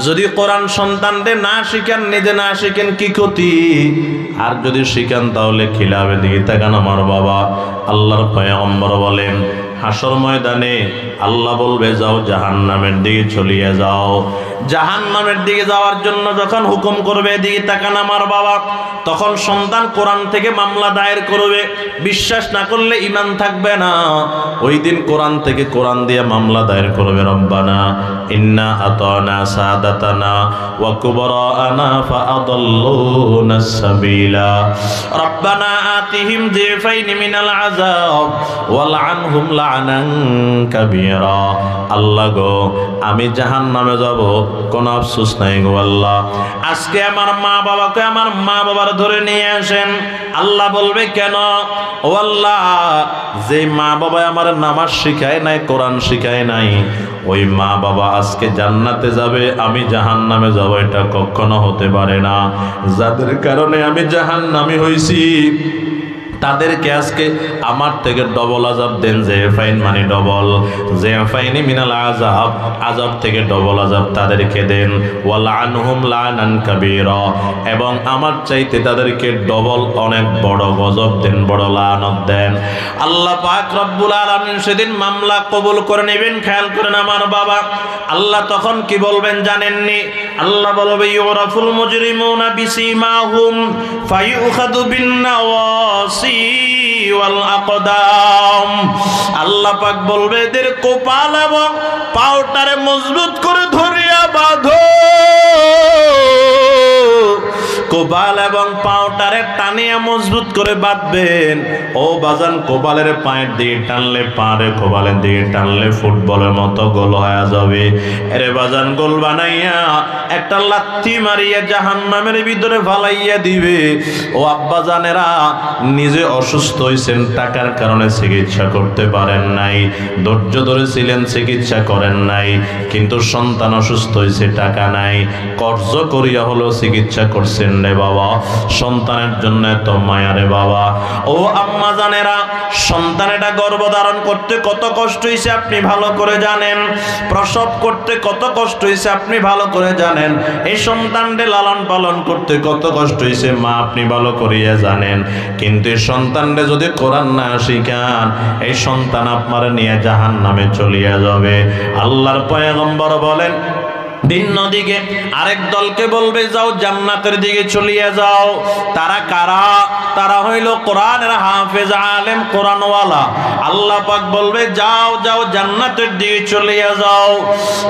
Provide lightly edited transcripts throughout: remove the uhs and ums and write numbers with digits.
যদি কোরআন সন্তানদের না শিখেন, নিজে না শিখেন কি ক্ষতি, আর যদি শিখেন তাহলে খিলাবে। দিকে তাকান আমার বাবা। আল্লাহর পয়গম্বর বলেন হাসর ময়দানে আল্লাহ বলবে যাও জাহান্নামের দিকে চলিয়ে যাও। জাহান্নামের দিকে যাওয়ার জন্য যখন হুকুম করবে, দিকে তাকান আমার বাবা, তখন সন্তান কোরআন থেকে মামলা দায়ের করবে। বিশ্বাস না করলে ঈমান থাকবে না। ওই দিন কোরআন থেকে কোরআন দিয়ে মামলা দায়ের করবে, রব্বানা ইন্না আতানা সাদাতানা ওয়া কুবরানা ফাআদাল্লুনাস সাবিলা রব্বানা আতিহিম যিফাইন মিনাল আযাব ওয়ালআনহুম লা'নান কাবীরা। আল্লাহ গো, আমি জাহান্নামে যাব, কোনো আফসোস নাই গো আল্লাহ। আজকে আমার মা বাবাকে আমার মা বাবার ধরে নিয়ে আসেন। আল্লাহ বলবে কেন? ও আল্লাহ, যে মা বাবা আমার নামাজ শিখায় নাই, কোরআন শিখায় নাই, ওই মা বাবা আজকে জান্নাতে যাবে, আমি জাহান্নামে যাব, এটা কখনো হতে পারে না। যাদের কারণে আমি জাহান্নামী হইছি তাদেরকে আজকে আমার থেকে ডবল আযাব দেন। যে ফাইন মানে ডবল, যে ফাইনি মিনাল আযাব, আযাব থেকে ডবল আযাব তাদেরকে দেন। ওয়ালা আনহুম লানান কাবীরা, এবং আমার চাইতে তাদেরকে ডবল অনেক বড় গজব দেন, বড় লানত দেন। আল্লাহ পাক রব্বুল আলামিন সেদিন মামলা কবুল করে নেবেন। খেয়াল করেন আমার বাবা, আল্লাহ তখন কি বলবেন জানেননি? আল্লাহ বলবে ইউরাফুল মুজরিমুনা বিসিমাহুম ফায়ুখাযু বিন নাওয়াসি ওয়াল আকদাম। আল্লাহ পাক বলবে এদের কপাল এবং পাওটারে মজবুত করে ধরিয়া বাঁধো, কোপাল এবং পাওটারে টানিয়া মজবুত করে বাঁধবেন। ও বাজান, কোপালের পায়ের দিকে টানলে পারে, কোপালের দিকে টানলে ফুটবলের মতো গোল হয়ে যাবে। এরে বাজান, গোল বানাইয়া একটা লাথি মারিয়া জাহান্নামের ভিতরে ফালাইয়া দিবে। ও আব্বা জানেরা, নিজে অসুস্থ হয়েছেন, টাকার কারণে চিকিৎসা করতে পারেন নাই, ধৈর্য ধরেছিলেন, চিকিৎসা করেন নাই, কিন্তু সন্তান অসুস্থ হয়েছে, টাকা নাই, কর্জ করিয়া হলো চিকিৎসা করছেন রে বাবা। সন্তানের জন্য এত মায়া রে বাবা। ও আম্মা জানেরা, সন্তানেরা গর্ভধারণ করতে কত কষ্ট হয়েছে আপনি ভালো করে জানেন, প্রসব করতে কত কষ্ট হয়েছে আপনি ভালো করে জানেন, এই সন্তানকে লালন পালন করতে কত কষ্ট হয়েছে মা আপনি ভালো করিয়া জানেন। কিন্তু এই সন্তানকে যদি কোরআন না শিখান, এই সন্তান আপনার নিয়ে জাহান্নামে চলিয়া যাবে। আল্লাহর পয়গম্বর বলেন ভিন্ন দিকে আরেক দলকে বলবে যাও জান্নাতের দিকে চলিয়ে যাও। তারা কারা? তারা হইল কোরআনের হাফেজ, আলেম, কোরআনওয়ালা। আল্লাহ পাক বলবে যাও যাও জান্নাতের দিকে চলিয়ে যাও।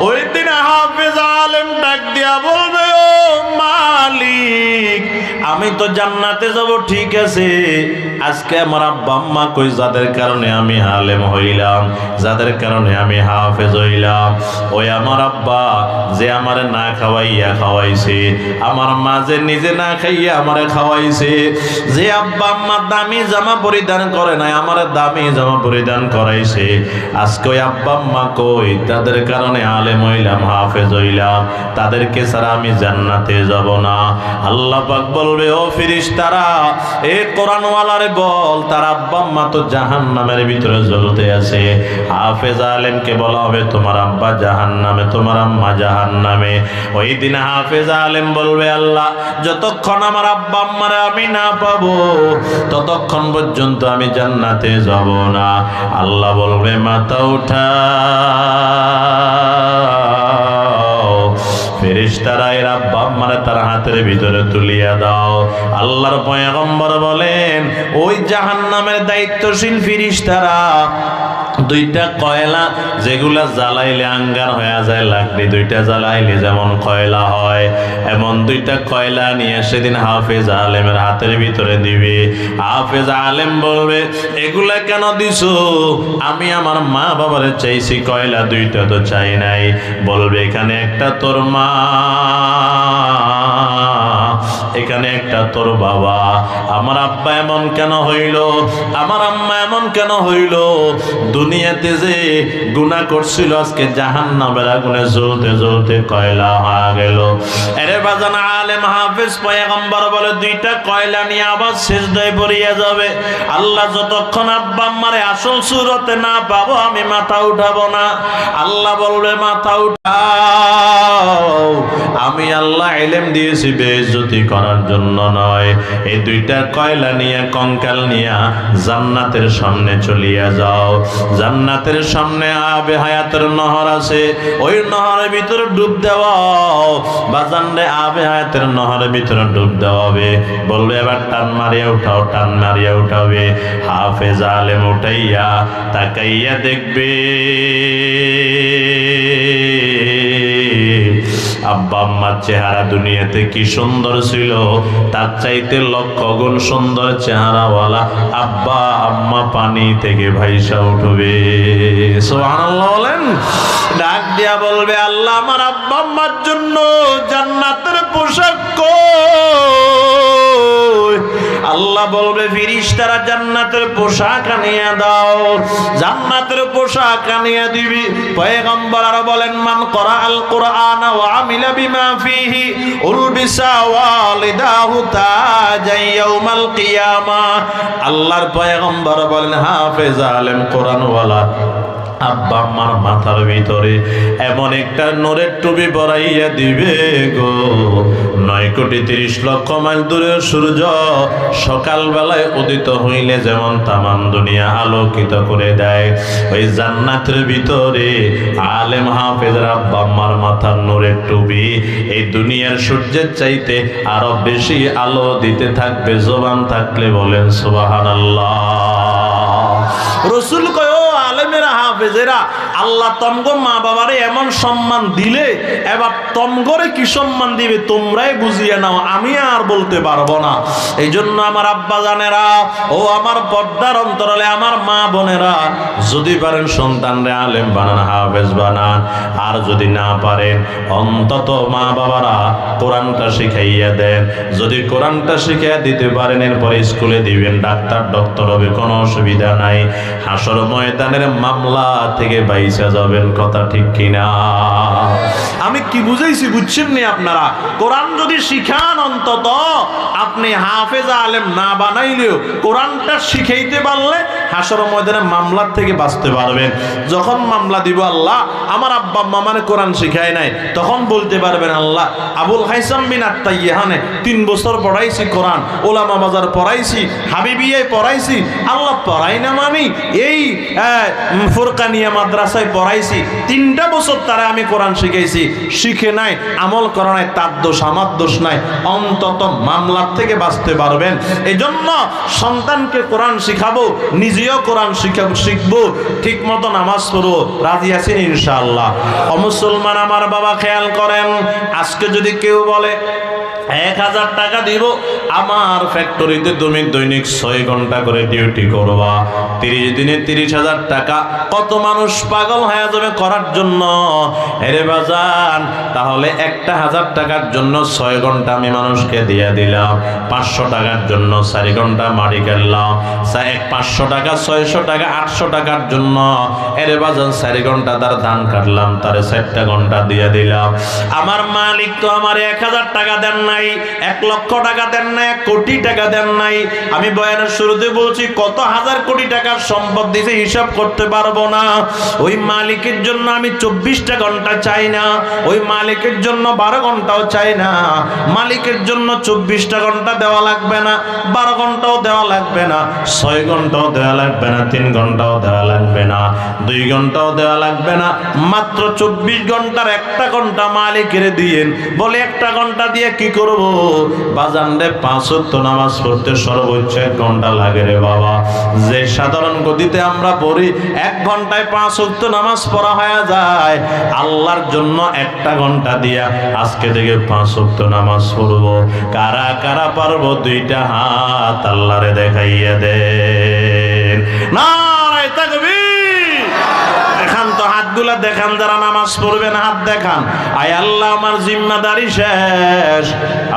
ওই দিন হাফেজ আলেম ডাক দিয়া বলবে ও মালিক, আমি তো জান্নাতে যাব ঠিক আছে, আজকে আমার আব্বা আম্মা কই, যাদের কারণে আমি আলেম হইলাম, যাদের কারণে আমি হাফেজ হইলাম, ওই আমার আব্বা যে আমারে না খাওয়াইয়া খাওয়াইছে, আমার মা যে নিজে না খাইয়া আমারে খাওয়াইছে, যে আব্বা আম্মা দামি জামা পরিধান করে নাই, আমার দামি জামা পরিধান করাইছে, আজকে ওই আব্বা আম্মা কই, তাদের কারণে আলেম হইলাম, হাফেজ হইলাম, তাদেরকে ছাড়া আমি জান্নাতে যাব না। আল্লাহ পাক বলবে ও ফেরেশতারা, এ কোরআনওয়ালারে বল তার আব্বা আম্মা তো জাহান্নামের ভিতরে জ্বলতে আছে। হাফেজ আলেমকে বলা হবে তোমার আব্বা জাহান্নামে, তোমার আম্মা জাহান্নামে। ওই দিন হাফেজ আলেম বলবে আল্লাহ, যতক্ষণ আমার আব্বা আম্মারে আমি না পাবো ততক্ষণ পর্যন্ত আমি জান্নাতে যাব না। আল্লাহ বলবে মাথা উঠা, ফেরেশতারা এর আব্বা আম্মারে তার হাতের ভিতরে তুলিয়া দাও। আল্লাহর পয়গম্বর বলেন ওই জাহান্নামের দায়িত্বশীল ফেরেশতারা দুইটা কয়লা যেগুলা জ্বালাইলে আঙ্গার হয়ে যায়, লাকড়ি দুইটা জ্বালাইলে যেমন কয়লা হয়, এমন দুইটা কয়লা নিয়ে সেদিন হাফেজ আলেমের হাতের ভিতরে দিবে। হাফেজ আলেম বলবে এগুলা কেন দিছো? আমি আমার মা বাবারে চাইছি, কয়লা দুইটা তো চাই নাই। বলবে এখানে একটা তোর মা, এখানে একটা তোর বাবা। আমার আব্বা এমন কেন হইল, আমার আম্মা এমন কেন হইল? দুনিয়াতে যে গুনাহ করছিল আজকে জাহান্নামের আগুনে জ্বলতে জ্বলতে কয়লা হয়ে গেল। আরে বাজান, আলেম হাফেজ পয়গম্বর বলে দুইটা কয়লা নিয়ে আবার সিজদায় পড়িয়া যাবে। আল্লাহ যতক্ষণ আব্বা আম্মারে আসল সুরতে না পাবো আমি মাথা উঠাবো না। আল্লাহ বলবে মাথা উঠাও। আমি আল্লাহ ইলম দিয়েছি বেইজ্জতি করার জন্য নয়। এই দুইটা কয়লা নিয়ে কঙ্কাল নিয়ে জান্নাতের সামনে চলিয়া যাও। জান্নাতের সামনে আবে হায়াতের নহর আছে, ওই নহরের ভিতরে ডুব দেওয়াও। বাজানরে আবে হায়াতের নহরের ভিতরে ডুব দেওয়াবে, বলবে এবার টান মারিয়া উঠাও, টান মারিয়া উঠাবে। হাফেজ আলেম উঠাইয়া তাকাইয়া দেখবে আব্বা আম্মার চেহারা দুনিয়াতে কি সুন্দর ছিল, তার চাইতে লক্ষ গুণ সুন্দর চেহারাওয়ালা আব্বা আম্মা পানি থেকে ভাইসা উঠবে। সুবহানাল্লাহ বলেন। ডাক দিয়া বলবে আল্লাহ আমার আব্বা আম্মার জন্য জান্নাতের পোশাক কই? আল্লাহ বলবে ফেরেশতারা জান্নাতের পোশাক আনিয়া দাও। জান্নাতের পোশাক আনিয়া দিবি। পয়গম্বর আর বলেন মান করাআল কুরআন ওয়া আমিলা বিমা ফিহি উলবিসা ওয়ালিদাহু তাজা ইয়াউমাল কিয়ামা। আল্লাহর পয়গম্বর বলেন হাফেজ আলেম কোরআনওয়ালা আব্বা আম্মার মাথার ভিতরে এমন একটা নূরের টুপি পরাইয়া দিবে গো। 9,30,00,000 মাইল দূরের সূর্য সকাল বেলায় উদিত হইলে যেমন তামাম দুনিয়া আলোকিত করে দেয়, ওই জান্নাতের ভিতরে আলেম হাফেজের আব্বা আম্মার মাথার নূরের টুপি এই দুনিয়ার সূর্যের চাইতে আরো বেশি আলো দিতে থাকবে। জবান থাকলে বলেন সুবহানাল্লাহ। রাসূল কয় ও আলেমেরা হাফেজেরা, আল্লাহ তমগো মা বাবারে এমন সম্মান দিলে এবার তমগরে কি সম্মান দিবে তোমরাই বুঝিয়ে নাও, আমি আর বলতে পারবো না। এই জন্য আমার আব্বা জানেরা ও আমার পর্দার অন্তরালে আমার মা বোনেরা, যদি পারেন সন্তানরে আলেম বানান, হাফেজ বানান। আর যদি না পারেন অন্তত মা বাবারা কোরআনটা শিখাইয়া দেন। যদি কোরআনটা শিখাইয়া দিতে পারেন এরপরে স্কুলে দিবেন, ডাক্তার ডক্টর হবে, কোনো অসুবিধা নাই। হাসর ময়দানের মামলা থেকে বাইসা যাবেন। কথা ঠিক কিনা? আমি কি বুঝাইছি বুঝছেন নি আপনারা? কোরআন যদি শিখান অন্তত আপনি হাফেজ আলেম না বানাইলেও কোরআনটা শিখাইতে পারলে হাসর ময়দানে মামলার থেকে বাঁচতে পারবেন। যখন মামলা দিব আল্লাহ আমার আব্বা আম্মা মানে কোরআন শিখায় নাই, তখন বলতে পারবেন আল্লাহ আবুল হাইসাম বিন আত্তাইয়াহানে 3 বছর পড়াইছি কোরআন, ওলামা বাজার পড়াইছি, হাবিবিয়ায় পড়াইছি, আল্লাহ পড়াই না মানি এই ফুরকানিয়া মাদ্রাসায় পড়াইছি, 3টা বছর তারা আমি কোরআন শিখাইছি, শিখে নাই, আমল করা নাই, তার দোষ আমার দোষ নাই। অন্তত মামলার থেকে বাঁচতে পারবেন। এই জন্য সন্তানকে কোরআন শিখাবো, নিজেও কোরআন শিখবো, ঠিক মতো নামাজ পড়বো। রাজি আছেন ইনশাআল্লাহ? মুসলমান আমার বাবা খেয়াল করেন, আজকে যদি কেউ বলে 1000 টাকা দিব আমার ফ্যাক্টরিতে তুমি দৈনিক 6 ঘন্টা করে ডিউটি করবা, 30 দিনে 30,000 টাকা। কত মানুষ পাগল হয়ে যাবে করার জন্য। এরে বাজান, তাহলে 1,000 টাকার জন্য 6 ঘন্টা আমি মানুষকে দিয়ে দিলাম, 500 টাকার জন্য 4 ঘন্টা মারি গেলাম, 500 টাকা 600 টাকা 800 টাকার জন্য এরে বাজান 4 ঘন্টা তার ধান কাটলাম, তারে 4টা ঘন্টা দিয়ে দিলাম। আমার মালিক তো আমার 1000 টাকা দেন নাই, 1 লক্ষ টাকা দেন নাই, 1 কোটি টাকা দেন নাই। আমি বয়ানের শুরুতে বলছি কত হাজার কোটি টাকার সম্পদ দিয়েছে হিসাব করতে পারবো না। ওই মালিকের জন্য আমি 24টা ঘন্টা চাই না, ওই মালিকের জন্য 12 ঘন্টাও চাই না। মালিকের জন্য 24টা ঘন্টা দেওয়া লাগবে না, 12 ঘন্টাও দেওয়া লাগবে না, 6 ঘন্টাও দেওয়া লাগবে না, 3 ঘন্টাও দেওয়া লাগবে না, 2 ঘন্টাও দেওয়া লাগবে না। মাত্র 24 ঘন্টার 1টা ঘন্টা মালিকের দিয়েন। বলে 1টা ঘন্টা দিয়ে কি করব? বাজান রে 5 ওয়াক্ত নামাজ পড়তে সর্বোচ্চ 1 ঘন্টা লাগে রে বাবা। যে সাধারণ গতিতে আমরা পড়ি 1 ঘন্টায় 5 ওয়াক্ত নামাজ পড়া হয়ে যায়, আল্লাহর জন্য 1টা ঘন্টা দিয়া আজকে থেকে 5 ওয়াক্ত নামাজ পড়বো। কারা কারা পারবো? 2টা হাত আল্লাহরে দেখাইয়া দেন। নারে তাকবীর! দেখান তো হাতগুলা দেখান, যারা নামাজ পড়বেন হাত দেখান। আয় আল্লাহ আমার জিম্মাদারি শেষ,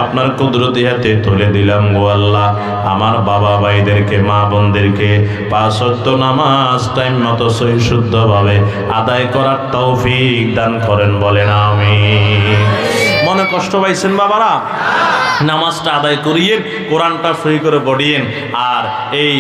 আপনার কুদরতি হাতে তুলে দিলাম গো আল্লাহ। আমার বাবা ভাইদেরকে মা বোনদেরকে 5 ওয়াক্ত নামাজ টাইম মতো সহি শুদ্ধভাবে আদায় করার তৌফিক দান করেন, বলেন আমিন। মনে কষ্ট পাইছেন বাবারা? নামাজটা আদায় করিয়েন, কোরআনটা ফ্রি করে পড়িয়েন, আর এই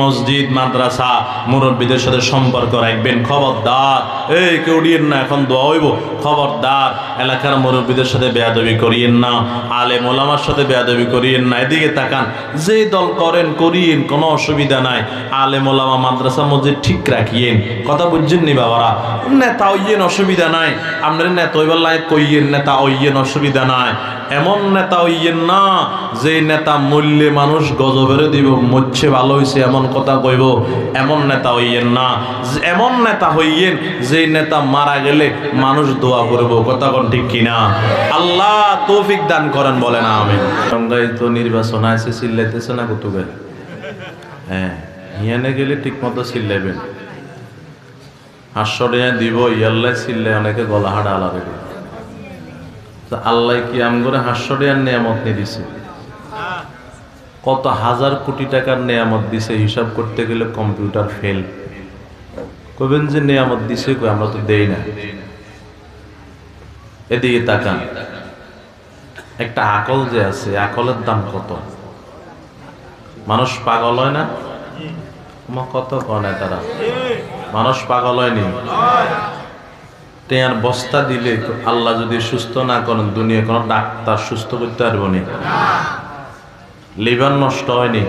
মসজিদ মাদ্রাসা মুরব্বীদের সাথে সম্পর্ক রাখবেন। খবরদার এই কেউ উড়িয়েন না, এখন দোয়া হইব। খবরদার এলাকার মুরব্বীদের সাথে বেয়াদবি করিয়েন না, আলেম ওলামার সাথে বেয়াদবি করিয়েন না। এদিকে তাকান, যে দল করেন করিয়েন, কোনো অসুবিধা নাই। আলেম ওলামা মাদ্রাসা মসজিদ ঠিক রাখিয়েন। কথা বুঝছেন নি বাবারা? নেতা হইয়েন, অসুবিধা নাই। আপনার নেতা হইবার লাগে কইয়েন, নেতা হইয়েন, অসুবিধা নাই। এমন নেতা হইয়েন না যে নেতা মূল্যে মানুষ গজবেরে দিব, মরছে ভালো হইছে এমন কথা কইব, এমন নেতা হইয়েন না। এমন নেতা হইয়েন যে নেতা মারা গেলে মানুষ দোয়া করব। কথা কোন ঠিক কিনা? আল্লাহ তৌফিক দান করেন, বলে না আমিন। সঙ্গাই তো নির্বাচন আছে, চিল্লাইতেছে না কুতুবে? হ্যাঁ, হিয়ানে গেলে ঠিক মতো চিল্লাইবেন। হাস্যডিয়া দিব ইয়াল্লাই চিল্লাই অনেকে গলা হাড়া আলাদা। আল্লাহ কি আমগরে হাস্যডিয়ার নিয়ামত নিয়ে দিছে? কত হাজার কোটি টাকার নিয়ামত দিছে, হিসাব করতে গেলে কম্পিউটার ফেল। কবেন যে নিয়ামত দিছে, আমরা তো দেই না। এদিকে তাকান, একটা আকল যে আছে, আকলের দাম কত? মানুষ পাগল হয় না? কত কনে তারা মানুষ পাগল হয়নি? টেয়ার বস্তা দিলে আল্লাহ যদি সুস্থ না করেন, দুনিয়া কোনো ডাক্তার সুস্থ করতে পারবো না। লিভার নষ্ট হয়নি?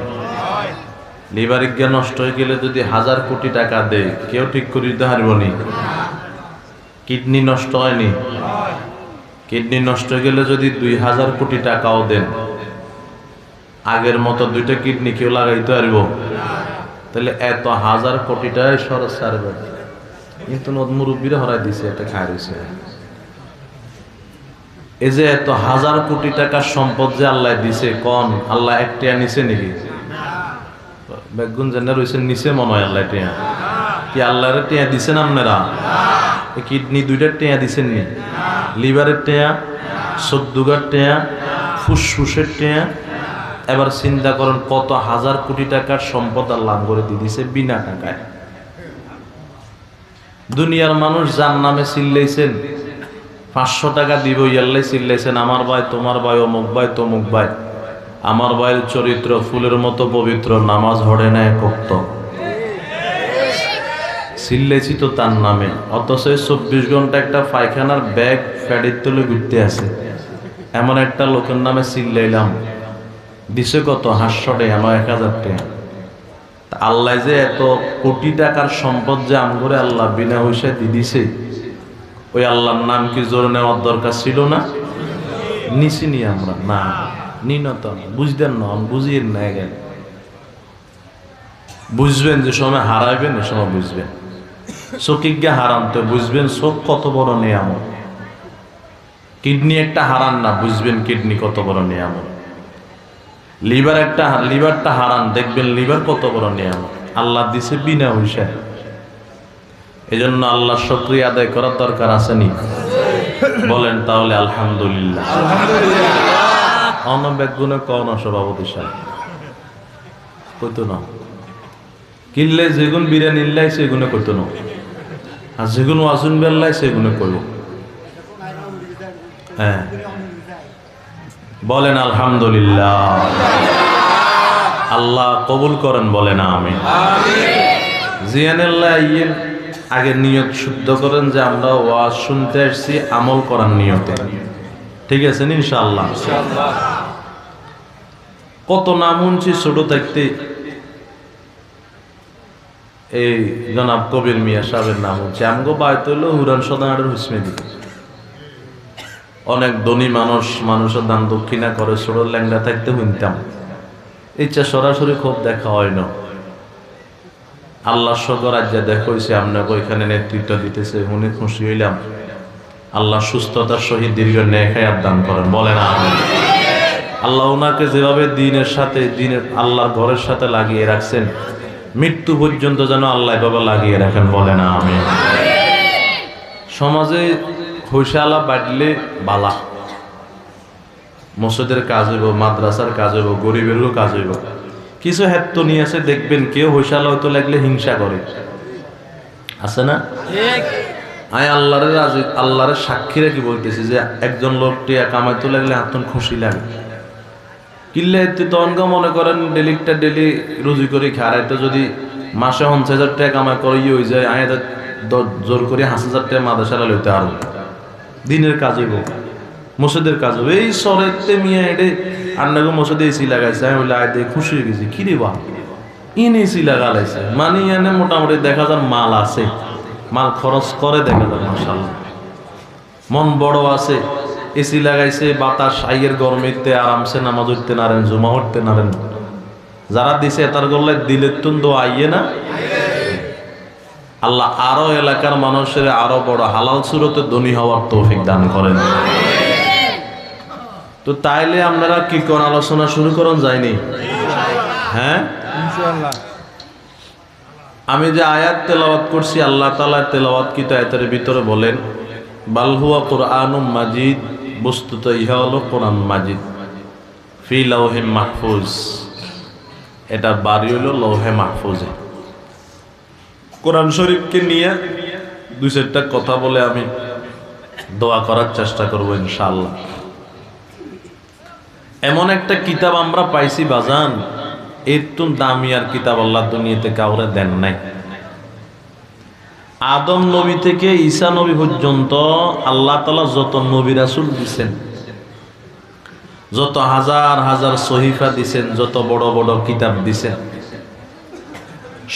লিভার ইজ্ঞা নষ্ট হয়ে গেলে যদি 1000 কোটি টাকা দেয়, কেউ ঠিক করে দিতে পারবো না। কিডনি নষ্ট হয়নি? কিডনি নষ্ট হয়ে গেলে যদি 2000 কোটি টাকাও দেন, আগের মতো 2টা কিডনি কেউ লাগাইতে পারবো? তাহলে এত 1000 কোটি টাকায় সরস সারবে, কিন্তু মুরব্বীরা হরাই দিছে, এটা খায় রয়েছে। এই যে এত 1000 কোটি টাকার সম্পদ যে আল্লাহ দিছে, কোন আল্লাহ একটা নিছে নাকি? বেগুন জেনে রয়েছে নিচে মনে হয় আল্লাহ টিয়া। কি আল্লাহরে টিয়া দিছেন আপনারা? কিডনি 2টা টিয়া দিছেন নি? লিভারের টিয়া, সদ্যুগার টিয়া, ফুসফুসের টিয়া। এবার চিন্তা করেন কত 1000 কোটি টাকার সম্পদ আল্লাহ করে দিয়ে দিছে বিনা টাকায়। দুনিয়ার মানুষ যার নামে চিল্লাইছেন, 500 টাকা দিব ইয়াল্লাই চিল্লাইছেন, আমার ভাই, তোমার ভাই, অমুক ভাই, তমুক ভাই। আমার ভাইয়ের চরিত্র ফুলের মতো পবিত্র, নামাজ হড়ে না কত চিল্লেছি তো তার নামে, অথচ 24 ঘন্টা একটা পায়খানার ব্যাগ ফ্যাডির তুলে ঘুরতে আছে। এমন একটা লোকের নামে চিল্লাইলাম, দিছে কত? 500 টাকা, 1000 টাকা। আল্লাহ যে এত কোটি টাকার সম্পদ যে আমগরে আল্লাহ বিনা পয়সায় দিয়ে দিছে, ওই আল্লাহর নাম কি জোরে নেওয়ার দরকার ছিল না? নিছি নি আমরা? না, নিনতম বুঝতেন না, বুঝিয়ে না। বুঝবেন যে সময় হারাইবেন, এ সময় বুঝবেন। চোখিজ্ঞা হারান তো বুঝবেন চোখ কত বড় নিয়ামত। কিডনি একটা হারান না, বুঝবেন কিডনি কত বড় নিয়ামত। লিভারটা হারান, দেখবেন লিভার কত বড় নিয়ামত আল্লাহ দিছে বিনা পয়সায়। এই জন্য আল্লাহর শুকরিয়া আদায় করার দরকার আছে নি? বলেন তাহলে আলহামদুলিল্লাহ। অনবেগুনে কন সভাপতি সাহেব কইতো না, কিনলে যেগুন বিরিয়ানি লাই সেগুনে কইতো না, আর যেগুন ওয়াজুন বেল্লাই সেগুনে কইব। হ্যাঁ, বলেন আলহামদুলিল্লাহ। আল্লাহ কবুল করেন, বলেন আমিন। জিয়ানুল্লাহ আইয়েন, আগে নিয়ত শুদ্ধ করেন যে আমরা ওয়াজ শুনতে আসছি আমল করার নিয়তে। ঠিক আছে ইনশাআল্লাহ? কত নাম শুনছি ছোট থাকতে। এই জনাব কবির মিয়া সাহেবের নাম হচ্ছে, আমগো বায়ত হইলো হুরান সদানের হুসমেদি। অনেক ধনী মানুষ, মানুষের দান দক্ষিণা করে, ছোট ল্যাংড়া থাকতে শুনতাম। ইচ্ছা সরাসরি খুব দেখা হয় না। আল্লাহ শকর আজ্ঞা দেখেছে আপনাকে ওইখানে নেতৃত্ব দিতেছে, উনি খুশি হইলাম। আল্লাহ সুস্থতার সহিত দীর্ঘ নেক হায়াত দান করেন, বলেন আমিন। আল্লাহ ওনাকে যেভাবে দিনের সাথে, দিনের আল্লাহর ঘরের সাথে লাগিয়ে রাখছেন, মৃত্যু পর্যন্ত যেন আল্লাহ বাবা লাগিয়ে রাখেন, বলেন আমিন। সমাজে হইসালা বাড়লে বালা, মসজিদের কাজ হইব, মাদ্রাসার কাজ হইব, গরিবেরও কাজ হইব। কিছু হেত্ত নিয়ে আছে, দেখবেন কেউ হইসালা হইতে লাগলে হিংসা করে, আছে না? আয় আল্লাহরের সাক্ষীরা কি বলতেছি যে একজন লোক টিয়া কামাইতে লাগলে আত্মন খুশি লাগে। কিল্লে তখনকে মনে করেন ডেলিটা ডেলি রুজি করে খারাইতে যদি মাসে 50,000 টাকা কামাই করে হয়ে যায় আয় জোর করে 5,000 টাকা মাদ্রাসারা লইতে আর দিনের কাজ হইব মসজিদের কাজ হবে এই সরেতে মিয়া এডে আন্নাগো মসজিদে এসি লাগাইছে আমি বলে আয় দিয়ে খুশি হয়ে গেছি কি রে বা ইন এসি লাগালাইছে মানে এনে মোটামুটি দেখা যার মাল আছে মাল খরচ করে দেখা যায় মাশাআল্লাহ মন বড় আছে এসি লাগাইছে বাতাস আইয়ের গরমেতে আরামসে নামাজ উঠতে নারেন জুমা উঠতে নারেন যারা দিছে তার গল্লায় দিলের তুন দো আইয়ে না আল্লাহ আরো এলাকার মানুষের আরো বড় হালাল সুরতে ধনী হওয়ার তৌফিক দান করেন তো তাইলে আপনারা কি কোন আলোচনা শুরু করুন যায়নি হ্যাঁ ইনশাআল্লাহ আমি যে আয়াত তেলাওয়াত করছি আল্লাহ তাআলা তেলাওয়াত কি আয়াতের ভিতরে বলেন বাল হুয়া কুরআনুম মাজিদ বস্তুত ইহা হলো কোরআন মাজিদ ফি লাওহে মাহফুজ এটা বাড়ি হলো লৌহে মাহফুজে কোরআন শরীফকে নিয়ে দুই চারটা কথা বলে আমি দোয়া করার চেষ্টা করব ইনশাআল্লাহ এমন একটা কিতাব আমরা পাইছি বাজান এর তো দামি আর কিতাব আল্লাহ দুনিয়াতে কাউরে দেন নাই আদম নবী থেকে ঈসা নবী পর্যন্ত আল্লাহ তাআলা যত নবী রাসূল দিবেন যত হাজার হাজার সহিফা দিবেন যত বড় বড় কিতাব দিবেন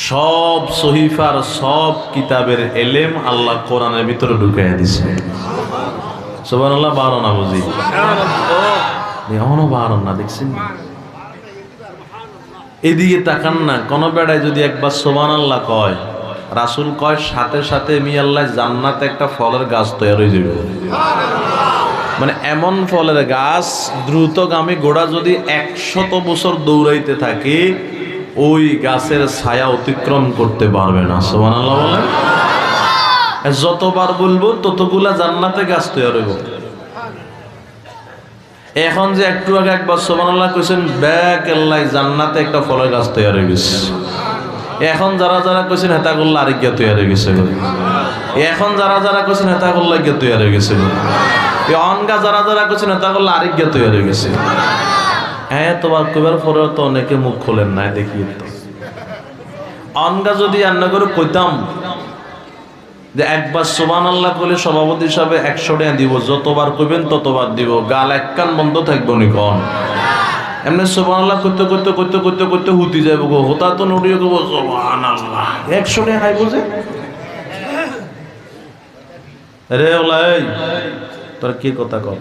সব সহিফার সব কিতাবের এলেম আল্লাহ কোরআনের ভিতরে ঢুকাইয়া দিয়েছে সুবহানাল্লাহ বারো না বুঝি এখনো বারো না দেখছেন এদিকে তাকান না কোন বেড়ায় যদি একবার সুবহানাল্লাহ কয় রাসূল কয় সাথে সাথে মি আল্লাহ জান্নাতে একটা ফলের গাছ তৈরি হয়ে যাবে মানে এমন ফলের গাছ দ্রুতগামী ঘোড়া যদি 100 বছর দৌড়াইতে থাকে ওই গাছের ছায়া অতিক্রম করতে পারবে না সুবহানাল্লাহ বলেন যতবার বলবো ততগুলা জান্নাতে গাছ তৈরি হবে এখন যে একটু আগে একবার সুবহানাল্লাহ কইছেন ব্যাক আল্লাহ জান্নাতে একটা ফলের গাছ তৈরি হয়ে গেছে এখন যারা যারা কইছেন হেতা করলে আরেক গিয়া তৈরি হয়ে গেছে এখন যারা যারা কইছেন হেতা করলে গিয়া তৈরি হয়ে গেছে এই অনগা যারা যারা কইছেন হেতা করলে আরেক গিয়া তৈরি হয়ে গেছে হ্যাঁ তোমার কইবার পরে তো অনেকে মুখ খোলেন নাই দেখি তো অনগা যদি রান্না করে কইতাম যে একবার সুবহানাল্লাহ কইলে সভাপতি হিসাবে 100 টাকা দিব যতবার কইবেন ততবার দিব গাল এক কান বন্ধ থাকবো নি কোন এমনি সুবহানাল্লাহ করতে করতে করতে করতে করতে হুতি যাবো গো হোতা তো নড়িয়ে গো সুবহানাল্লাহ 100 টাকা খাইবো যে রে ওলাই তোর কি কথা কর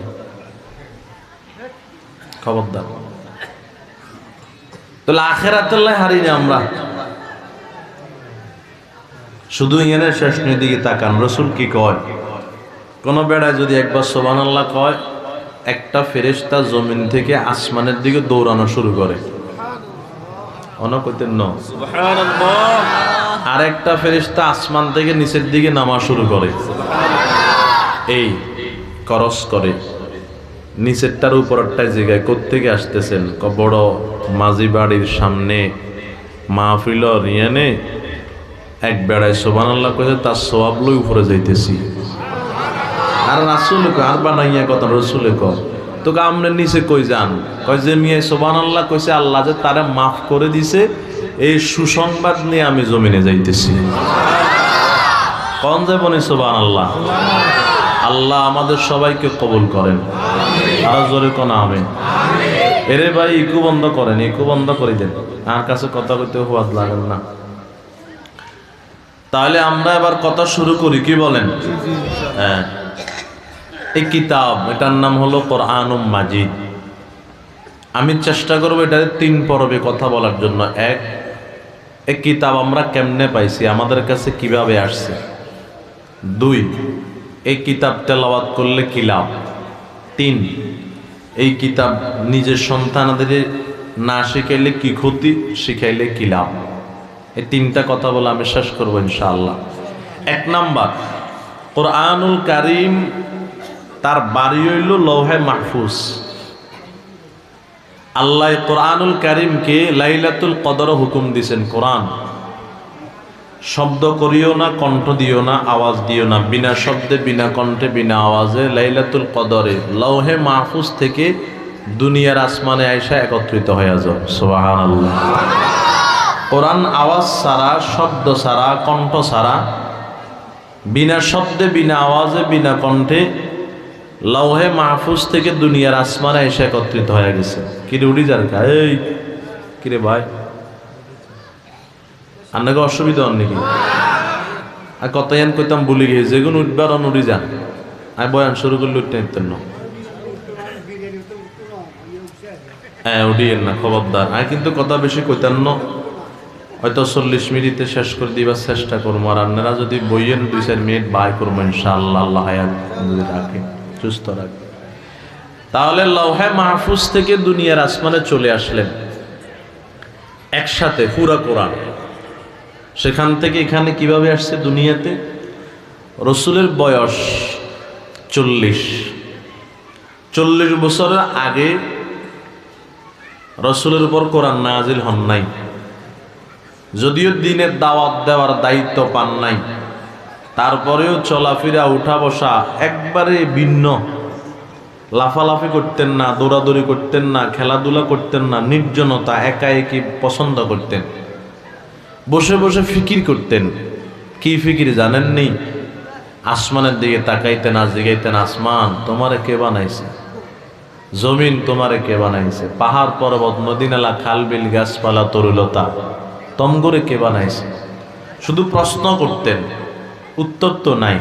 খবরদার তাহলে আখিরাতুল্লাহ হারিনি আমরা শুধু এখানে শেষ দিকে তাকান রাসূল কি কয় কোন বেড়ায় যদি একবার সুবহানাল্লাহ কয় একটা ফেরেশতা জমিন থেকে আসমানের দিকে দৌড়ানো শুরু করে অনকইতেন ন সুবহানাল্লাহ আর একটা ফেরেশতা আসমান থেকে নিচের দিকে নামা শুরু করে এই করস করে নিচেরটার উপরটায় জায়গায় কোত্থেকে আসতেছেন বড় মাঝি বাড়ির সামনে মাহফিল রিয়ানে এক বেড়ায় সুবহানাল্লাহ কইছে তার সওয়াব লই উপরে যাইতেছি আর রাসূল আর বানাইয়া কথা রাসূল কয় তোকে আমনে নিচে কই যান কয় যে মিয়া সুবহানাল্লাহ কইছে আল্লাহ যে তারে মাফ করে দিছে এই সুসংবাদ নিয়ে আমি জমিনে যাইতেছি কোন যাবো নি সুবহানাল্লাহ আল্লাহ আমাদের সবাইকে কবুল করেন আরো জোরে কোন আমিন এরে ভাই ইকু বন্ধ করেন ইকু বন্ধ করে দেন আর কাছে কথা কইতে হুয়াদ লাগেন না তাহলে আমরা এবার কথা শুরু করি কি বলেন হ্যাঁ এই কিতাব এটার নাম হলো কোরআনুম মাজিদ আমি চেষ্টা করব এটার 3 পর্বে কথা বলার জন্য এক কিতাব আমরা কেমনে পাইছি আমাদের কাছে কিভাবে আসছে 2 এই কিতাব তেলাওয়াত করলে কি লাভ 3 এই কিতাব নিজের সন্তানদের না শিখাইলে কি ক্ষতি শিখাইলে কি লাভ এই 3টা কথা বলে আমি শেষ করব ইনশাআল্লাহ 1 নাম্বার কোরআনুল কারীম তার বাড়ি হইল লৌহে মাহফুজ আল্লাহ কোরআনুল কারীমকে লাইলাতুল কদর হুকুম দিয়েছেন কোরআন শব্দ করিও না কণ্ঠ দিও না আওয়াজ দিও না বিনা শব্দে বিনা কণ্ঠে বিনা আওয়াজে লাইলাতুল কদরে লৌহে মাহফুজ থেকে দুনিয়ার আসমানে আইসা একত্রিত হয়ে যাও। সুবহানাল্লাহ। কোরআন আওয়াজ ছাড়া, শব্দ ছাড়া, কণ্ঠ ছাড়া, বিনা শব্দে, বিনা আওয়াজে, বিনা কণ্ঠে লৌহে মাহফুজ থেকে দুনিয়ার আসমানে এসে একত্রিত হয়ে গেছে। কিরে উড়ি যার কা, এই কিরে ভাই, আপনাকে অসুবিধা হন নাকি? আর কত ইয়ান কইতাম ভুলে গিয়ে, যেগুলো উঠবার উড়ি যান। আমি বয়ান শুরু করলে উঠতে নিতেন না। হ্যাঁ উঠিয়েন না, খবরদার। আমি কিন্তু কথা বেশি কইতেন না, হয়তো 40 মিনিটে শেষ করে দিবার চেষ্টা করবো। আর আপনারা যদি বইয়েন 2-4 মিনিট বাই করবো ইনশাআল্লাহ, আল্লাহ হায়াত যদি রাখে, সুস্থ রাখে। তাহলে লৌহে মাহফুজ থেকে দুনিয়ার আসমানে চলে আসলেন একসাথে পুরা কোরআন। সেখান থেকে এখানে কিভাবে আসছে দুনিয়াতে? রসুলের বয়স 40 বছরের আগে রসুলের উপর কোরআন নাজিল হন নাই। যদিও দিনের দাওয়াত দেওয়ার দায়িত্ব পান নাই, তারপরেও চলাফেরা, উঠা বসা একবারে ভিন্ন। লাফালাফি করতেন না, দৌড়াদৌড়ি করতেন না, খেলাধুলা করতেন না, নির্জনতা, একা একই পছন্দ করতেন। বসে বসে ফিকির করতেন। কি ফিকির জানেননি? আসমানের দিকে তাকাইতেন, আজ জিগাইতেন, আসমান তোমারে কে বানাইছে? জমিন তোমারে কে বানাইছে? পাহাড় পর্বত, নদী নালা, খাল বিল, গাছপালা, তরুলতা তমগরে কে বানাইছে? শুধু প্রশ্ন করতেন, উত্তর তো নাই।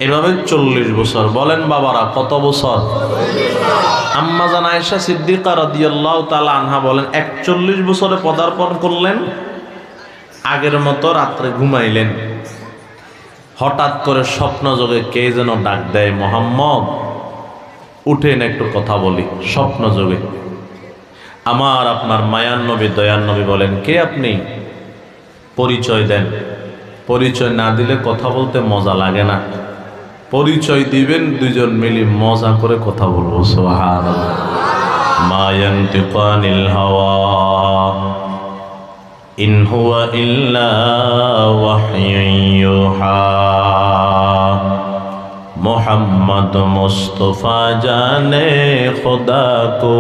এভাবে 40 বছর। বলেন বাবারা কত বছর? আম্মা জান আয়েশা সিদ্দিকা রাদিয়াল্লাহু তাআলা আনহা বলেন 41 বছরে পদার্পণ করলেন। আগের মতো রাত্রে ঘুমাইলেন, হঠাৎ করে স্বপ্ন যোগে কে যেন ডাক দেয়, মোহাম্মদ উঠেন একটু কথা বলি। স্বপ্ন যোগে আমার আপনার মায়ার নবী, দয়ার নবী বলেন, কে আপনি? পরিচয় দেন। পরিচয় না দিলে কথা বলতে মজা লাগে না। পরিচয় দিবেন, দুজন মিলে মজা করে কথা বলবো। সুবহানাল্লাহ। মা ইয়ানতিকু আনিল হাওয়া ইন হুয়া ইল্লা ওয়াহয়ুন ইউহা। মোহাম্মদ মুস্তফা জানে খুদা কো,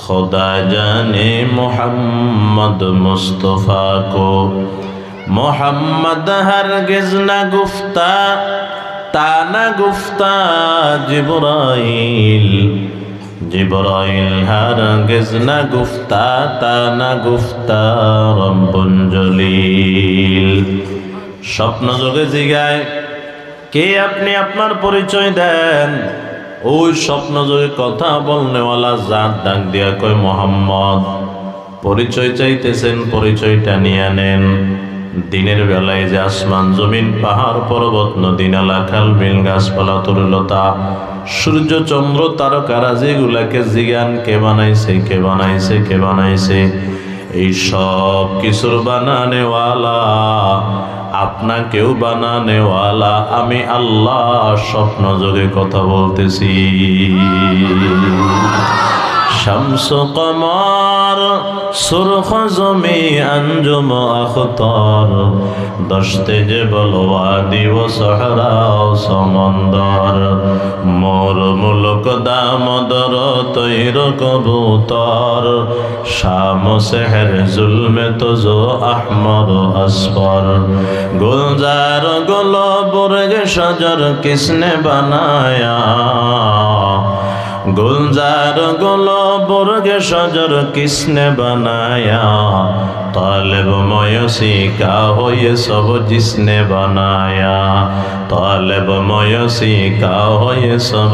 खुदा जाने मोहम्मद मुस्तफ़ा को। मोहम्मद हरगिज़ न गुफ्ता ता न गुफ्ता जिब्राइल, जिब्राइल हरगिज़ न गुफ्ता ता न गुफ्ता रब्बुल जलील। স্বপ্ন যোগে জিগায়, কে আপনি? আপনার পরিচয় দেন। ওই স্বপ্ন যোগে কথা বলনেওয়ালা জাত ডাক দিয়া কয়, মোহাম্মদ পরিচয় চাইতেছেন, পরিচয়টা নিয়ে নেন। দিনের বেলায় যে আসমান জমিন, পাহাড় পর্বত, নদী নালা, খাল বিল, গাছপালা, তরুলতা, সূর্য চন্দ্র তারকারাজি গুলাকে জিজ্ঞান, কে বানাইছে, কে বানাইছে, কে বানাইছে? এই সব কিছুর বানানেওয়ালা, আপনাকেও বানানেওয়ালা আমি আল্লাহ স্বপ্ন যোগে কথা বলতেছি। শামস কমর সুরখ জমি আঞ্জুম আখতার, দশতে যে বলওয়াদি ও সহরা সমন্দর, মোর মুলক দামদর তৈর কবুতর, শাম সেহর জুলমে তোজো আহমর আসফর, গুলজার গুলো বুরগে সজর কিসনে বানায়া, गुलजार गुलो बुर्गे शजर किसने बनाया, तालिब मयूसी का हो ये सब जिसने बनाया, तालिब मयूसी का हो ये सब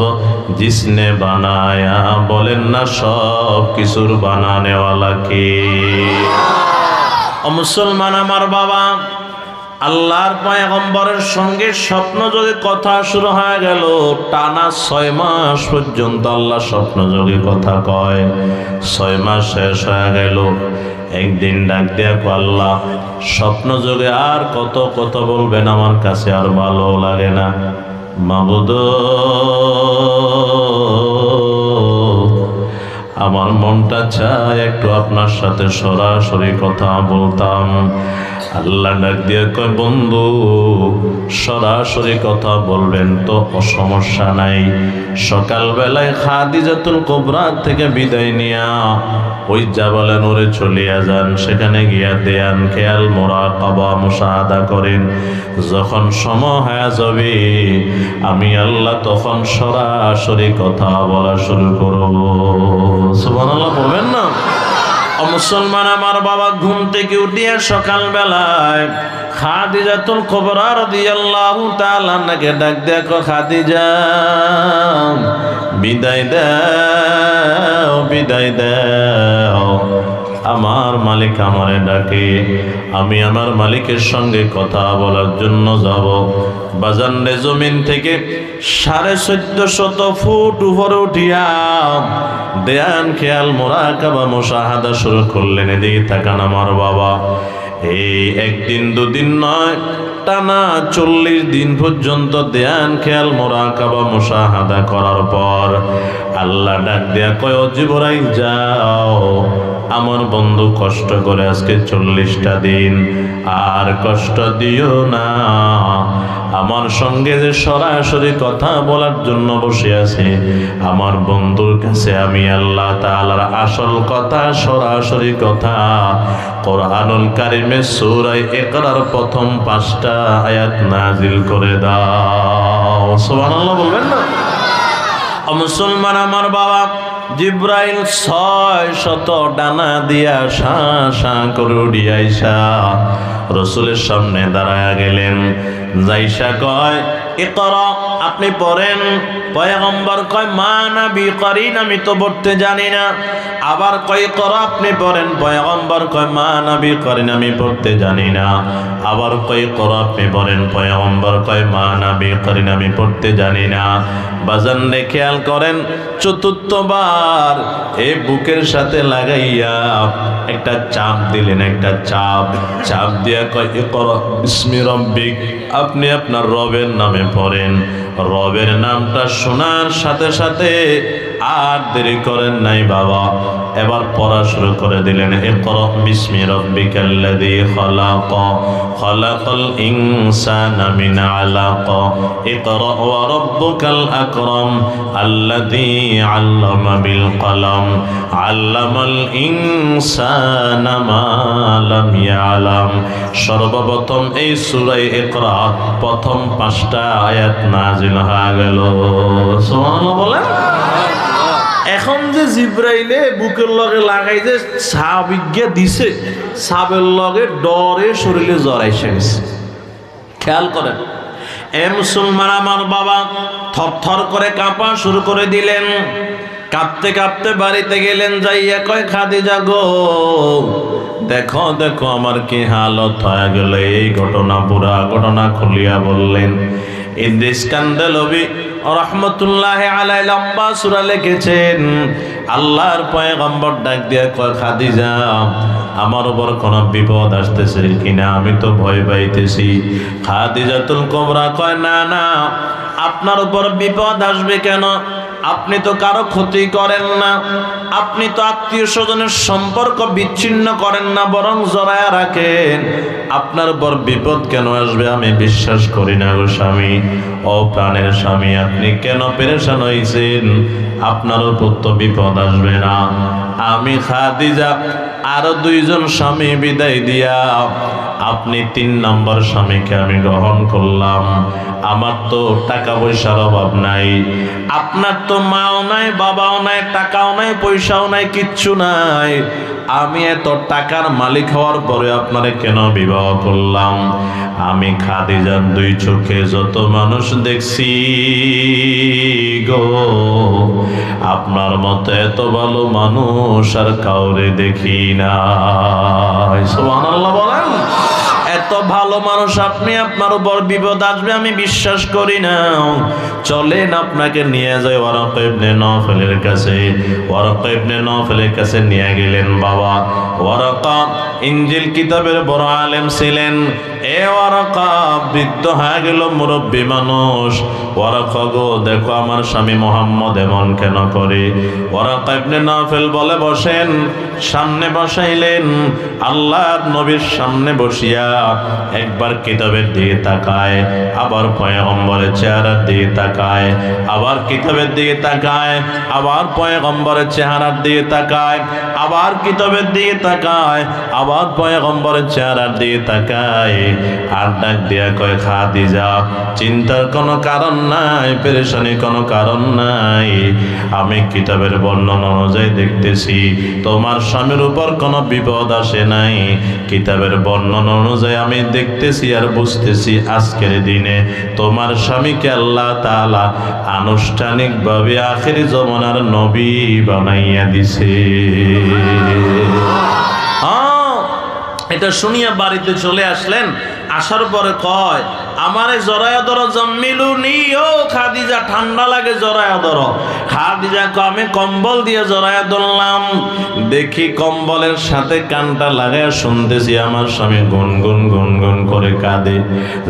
जिसने बनाया। बोलें ना सब किसुर बनाने वाला की। मुसलमान আমার বাবা, আল্লাহর পয়গম্বরের সঙ্গে স্বপ্ন যোগে কথা শুরু হয়ে গেল। টানা 6 মাস পর্যন্ত আল্লাহ স্বপ্ন যোগে কথা কয়। 6 মাস শেষ হয়ে গেল। একদিন ডাক দিয়া কয়, আল্লাহ স্বপ্ন যোগে আর কত কথা বলবেন, আমার কাছে আর ভালো লাগে না। মাবুদ আমার মনটা চায় একটু আপনার সাথে সরাসরি কথা বলতাম। আল্লাহ ডাক দিয়ে কয়, বন্ধু সরাসরি কথা বলবেন তো সমস্যা নাই। সকালবেলায় খাদিজাতুল কুবরা থেকে বিদায় নিয়া ওই জাবালে নূরে চলিয়া যান, সেখানে গিয়া দেয়ান খেয়াল মুরাকাবা মুশাহাদা করেন। যখন সময় হয়ে যাবে আমি আল্লাহ তখন সরাসরি কথা বলা শুরু করব। সুবহানাল্লাহ বলবেন না? মুসলমান আমার বাবা ঘুম থেকে উঠিয়া সকালবেলায় খাদিজাতুল কুবরা রাদিয়াল্লাহু তাআলা আনহাকে ডাক দেখো, খাদিজা বিদায় দাও, বিদায় দাও, আমার মালিক আমারে ডাকে, আমি আমার মালিকের সঙ্গে কথা বলার জন্য যাব। বাজানরে জমিন থেকে 1450 ফুট উপরে উঠিয়া দেয়ান খেয়াল মুরাকাবা মুশাহাদা শুরু করলেন। এদিকে তাকান আমার বাবা, এই একদিন দুদিন নয়, টানা 40 দিন পর্যন্ত ধ্যান খেয়াল মুরাকাবা মুশাহাদা করার পর আল্লাহ ডাক দেয়া কয়, ও জিবরাইল যাও, আমার বন্ধু কষ্ট করে আজকে 40টা দিন আর কষ্ট দিও না। আমার সঙ্গে যে সরাসরি কথা বলার জন্য বসে আছে আমার বন্ধুর কাছে আমি আল্লাহ তাআলার আসল কথা, সরাসরি কথা কোরআনুল কারিমে সূরা ইকরার প্রথম 5টা আয়াত নাজিল করে দাও। সুবহানাল্লাহ বলবেন না? মুসলমান আমার বাবা, জিব্রাইল 600 ডানা দিয়া শা শা করে উড়িয়া আইসা রসুলের সামনে দাঁড়ায়া গেলেন। যাইসা কয়, ইকরা, আপনি পড়েন। পয়গম্বর কয়, মা নবী করিন, আমি তো পড়তে জানি না। আবার কয়, ইকরা, আপনি পড়েন। পয়গম্বর কয়, মা নবী করিন, আমি পড়তে জানি না। আবার কয়, ইকরা, আপনি পড়েন। পয়গম্বর কয়, মা নবী করিন, আমি পড়তে জানি না। বাজান রে খেয়াল করেন, চতুর্থবার এই বুকের সাথে লাগাইয়া একটা চাপ দিলেন, একটা চাপ দিয়া কয়, ইকরা বিসমি রাব্বিক, আপনি আপনার রবের নামে পড়েন। রবের নামটা শোনার সাথে সাথে আর দেরি করেন নাই বাবা, এবার পড়া শুরু করে দিলেন। ইকরা বিসমি রাব্বিকাল্লাযী খালাক, খালাকাল ইনসানা মিন আলাক, ইকরা ওয়া রাব্বুকাল আকরাম, আল্লাযী আল্লামা বিল কলম, আল্লামাল ইনসানা মা লাম ইয়ালাম। সর্বপ্রথম এই সূরা ইকরা প্রথম 5টা আয়াত নাজিল হয়ে গেল। সুবহানাল্লাহ বলেন। এখন যে জিব্রাইলে বুকের লগে লাগাই যে সাবিজ্ঞা দিছে, সাবের লগে ডরে শরীরে জ্বর এসে গেছে। খেয়াল করেন, এ মুসলমান আমার বাবা থরথর করে কাঁপা শুরু করে দিলেন। কাঁপতে কাঁপতে বাড়িতে গেলেন, যাইয়া কয়, খাদিজা গো, দেখো দেখো আমার কি হালত হয়ে গেল। এই ঘটনা, পুরা ঘটনা খুলিয়া বললেন। ইদ্রিস কান্দালবি রহমতুল্লাহ আলাইহি লম্বা সূরা লিখেছেন। আল্লাহর পয়গম্বর ডাক দিয়া কয়, খাদিজা, আমার উপর কোন বিপদ আসতেছে কিনা, আমি তো ভয় পাইতেছি। খাদিজাতুল কুবরা কয়, না না, আপনার উপর বিপদ আসবে কেন? আপনি তো কারো ক্ষতি করেন না, আপনি তো আত্মীয় স্বজনের সম্পর্ক বিচ্ছিন্ন করেন না, বরং জড়ায়া রাখেন। আপনার উপর বিপদ কেন আসবে আমি বিশ্বাস করি না গো স্বামী। ও প্রাণের স্বামী, আপনি কেন পেরেশান হয়েছেন? আপনার উপর তো বিপদ আসবে না। আমি খাদিজা আরো 2 জন স্বামী বিদায় দিয়া আপনি 3 নম্বর স্বামীকে আমি গ্রহণ করলাম। আমার তো টাকা পয়সার অভাব নাই, আপনার তো মাও নাই, বাবাও নাই, টাকাও নাই, পয়সাও নাই, কিচ্ছু নাই। আমি এত টাকার মালিক হওয়ার পরে আপনারে কেন বিবাহ করলাম? আমি খাদিজার 2 চোখে যত মানুষ দেখছি গো, আপনার মতো এত ভালো মানুষ আর কাউরে দেখি না। সুবহানাল্লাহ বলেন। এত এত ভালো মানুষ আপনি, আপনার উপর বিপদ আসবে আমি বিশ্বাস করি না। চলেন আপনাকে নিয়ে যাই ওয়ারাকা ইবনে নওফলের কাছে। ওয়ারাকা ইবনে নওফলের কাছে নিয়ে গেলেন। বাবা ওয়ারাকা ইনজিল কিতাবের বড় আলেম ছিলেন। এ ওয়ারাকা বৃদ্ধ হয়ে গেল, মুরব্বী মানুষ। ওয়ারাকা গো দেখো আমার স্বামী মোহাম্মদ এমন কেন করে? ওয়ারাকা ইবনে নওফল বলে বসেন। সামনে বসাইলেন। আল্লাহর নবীর সামনে বসিয়া একবার কিতাবের দিকে তাকায়, আবার পয়গম্বরের চেহারার দিকে তাকায়, আবার কিতাবের দিকে তাকায়, আবার পয়গম্বরের চেহারার দিকে তাকায়, আবার কিতাবের দিকে তাকায়, আবার পয়গম্বরের চেহারার দিকে তাকায়। আর ডাক দিয়া কয়, খাদিজা চিন্তার কোনো কারণ নাই, পেরেশানির কোনো কারণ নাই। আমি কিতাবের বর্ণনা অনুযায়ী দেখতেছি তোমার স্বামীর উপর কোনো বিপদ আসে নাই। কিতাবের বর্ণনা অনুযায়ী আমি দেখতেছি আর বুঝতেছি আজকের দিনে তোমার স্বামীকে আল্লাহ তাআলা আনুষ্ঠানিকভাবে আখির জমানার নবী বানাইয়া দিছে। এটা শুনিয়া বাড়িতে চলে আসলেন। আসার পরে কয়, আমারে জড়ায়া ধরো জাম্মিলুনি, ও খাদিজা ঠান্ডা লাগে জড়ায়া ধরো। খাদিজা কয়, আমি কম্বল দিয়ে জড়ায়া ধরলাম। দেখি কম্বলের সাথে কানটা লাগায় শুনতেছি আমার স্বামী গুনগুন গুনগুন করে কাঁদে।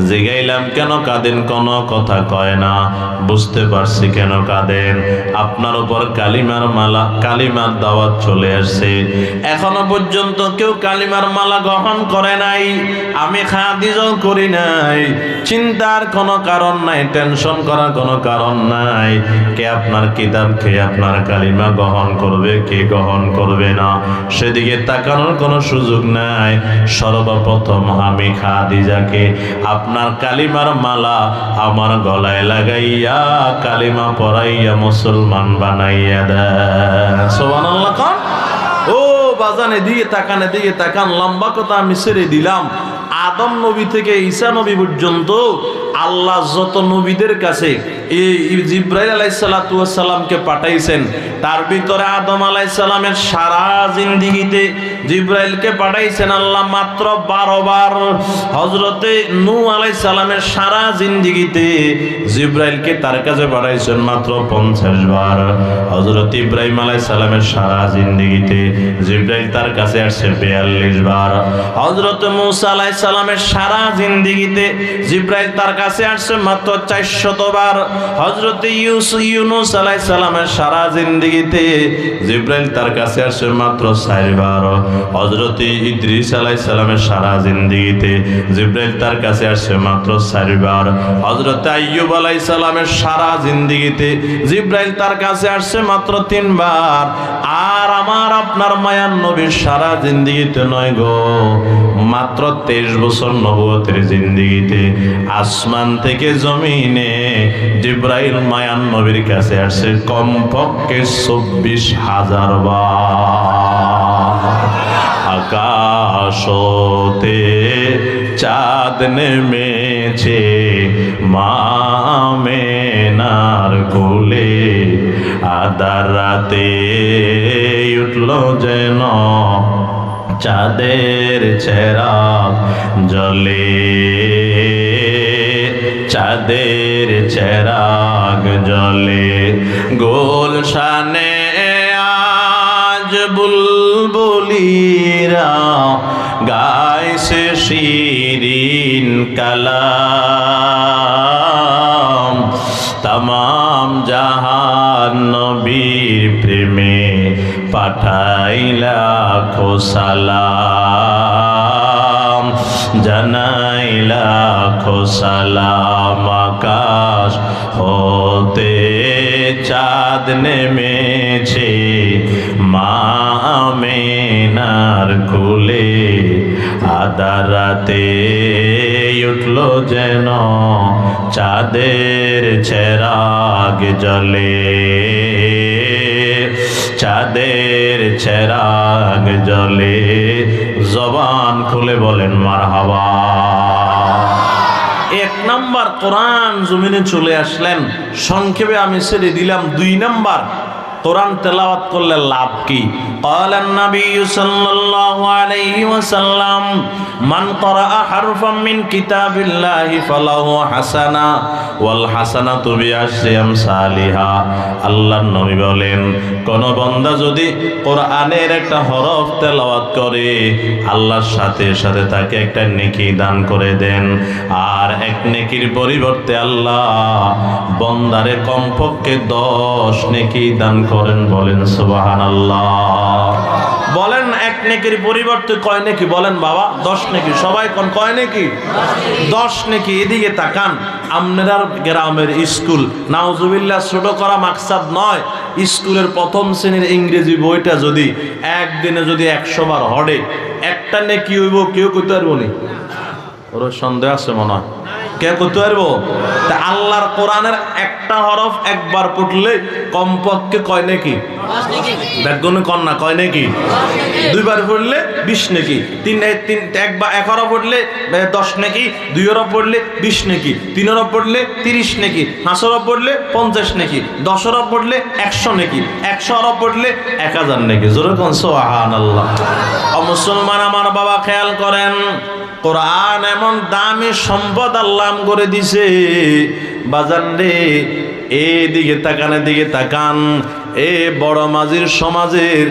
জিগাইলাম কেন কাঁদেন? কোনো কথা কয় না। বুঝতে পারছি কেন কাঁদেন। আপনার উপর কালিমার মালা, কালিমার দাওয়াত চলে আসছে। এখনো পর্যন্ত কেউ কালিমার মালা গ্রহণ করে নাই, আমি খাদিজাও করি নাই। চিন্তার কোনো কারণ নাই, টেনশন করার কোনো কারণ নাই। কে আপনার কিতাব, কে আপনার কালিমা গ্রহণ করবে, কে গ্রহণ করবে না, সেদিকে তাকানোর কোনো সুযোগ নাই। সর্বপ্রথম আমি খাদিজাকে আপনার কালিমার মালা আমার গলায় লাগাইয়া কালিমা পড়াইয়া মুসলমান বানাইয়া দেন। সুবহানাল্লাহ কোন? ও বাজান এদিকে তাকান, এদিকে তাকান। লম্বা কথা আমি ছেড়ে দিলাম। আদম নবী থেকে ঈসা নবী পর্যন্ত আল্লাহ যত নবীদের কাছে এই জিবরাইল আলাইহিস সালাতু ওয়াস সালামকে পাঠাইছেন, তার ভিতরে আদম আলাইহিস সালামের সারা জিন্দেগিতে জিবরাইলকে পাঠাইছেন আল্লাহ মাত্র 12 বার। হযরতে নূহ আলাইহিস সালামের সারা জিন্দেগিতে জিবরাইলকে তার কাছে পাঠাইছেন মাত্র 50 বার। হযরত ইব্রাহিম আলাইহিস সালামের সারা জিন্দেগিতে জিবরাইল তার কাছে আসছে 42 বার। হযরত মূসা আলাইহিস সালামের সারা জিন্দেগিতে জিবরাইল তার কাছে আসছে মাত্র 400 বার। হযরত ইউনূস আলাইহিস সালামের সারা জিন্দেগিতে জিবরাইল তার কাছে আসছে মাত্র 4 বার। হযরত ইদ্রিস আলাইহিস সালামের সারা জিন্দেগিতে জিবরাইল তার কাছে আসছে মাত্র 4 বার। হযরত আইয়ুব আলাইহিস সালামের সারা জিন্দেগিতে জিবরাইল তার কাছে আসছে মাত্র 3 বার। আর আমার আপনার মায়ার নবীর সারা জিন্দেগিতে নয় গো, মাত্র 23 বছর নবুয়তের জিন্দেগিতে আসমান থেকে জমিনে জিবরাইল মায়ান নবীর কাছে আসছে কমপক্ষে 24,000 বার। আকাশতে চাঁদ নেমেছে মা আমেনার কোলে, আধার রাতে উঠল যেন চাঁদের চেরাগ জ্বলে, চাঁদের চেরাগ জ্বলে। গুলশানে আজ বুলবুলিরা গাইছে শিরিন কালাম, तमाम জাহান নবীর প্রেমে পাঠাইলা লাখো সালাম, জানাইলা লাখো সালাম। আকাশ হতে চাঁদ নেমেছে মা আমেনার কোলে, আধার রাতে উঠল যেন চাঁদের চেরাগ জ্বলে, চাঁদের চেরাগ জ্বলে। জবান খুলে বলেন মারহাবা। 1 নাম্বার কোরআন জমিনে চলে আসলেন। সংক্ষেপে আমি ছেড়ে দিলাম 2 নাম্বার কোরআন তেলাওয়াত করলে লাভ কি? قال النبي صلى الله عليه وسلم من قرأ حرفا من كتاب الله فله حسنة والحسنة بعشر أمثالها। আল্লাহর নবী বলেন, কোন বান্দা যদি কোরআনের একটা হরফ তেলাওয়াত করে আল্লাহর সাথে সাথে তাকে একটা নেকি দান করে দেন, আর এক নেকির পরিবর্তে আল্লাহ বান্দারে কমপক্ষে 10 নেকি দান করেন। বলেন সুবহানাল্লাহ। বলেন এক নেকির পরিবর্তে কয় নেকি? বলেন বাবা 10 নেকি। সবাই কোন কয় নেকি? 10 নেকি। এদিকে তাকান, আপনার গ্রামের স্কুল, নাউজুবিল্লাহ ছোট করা মাকসাদ নয়, স্কুলের প্রথম শ্রেণীর ইংরেজি বইটা যদি একদিনে যদি 100 বার হড়ে একটা নেকি হইব, কেউ কইতে পারবো নি? ওর সন্দেহ আছে মনে হয়, কে করতে পারবো? তা আল্লাহর কোরআনের একটা হরফ একবার পড়লে কমপক্ষে কয় নেকি? দেখুন কন্যা কয় নেকি? 2 বার পড়লে 20 নেকি, এক হরফ পড়লে 10 নেকি, 2 হরফ পড়লে 20 নেকি, 3 হরফ পড়লে 30 নেকি, 5 হরফ পড়লে 50 নেকি, 10 হরফ পড়লে 100 নেকি, 100 হরফ পড়লে 1000 নেকি। জোরে কোন সুবহানাল্লাহ। ও মুসলমান আমার বাবা খেয়াল করেন, কোরআন এমন দামি সম্পদ আল্লাহ করে দিছে বাজান রে। এদিকে তাকান, এদিকে তাকান। এ বড় মাঝির সমাজের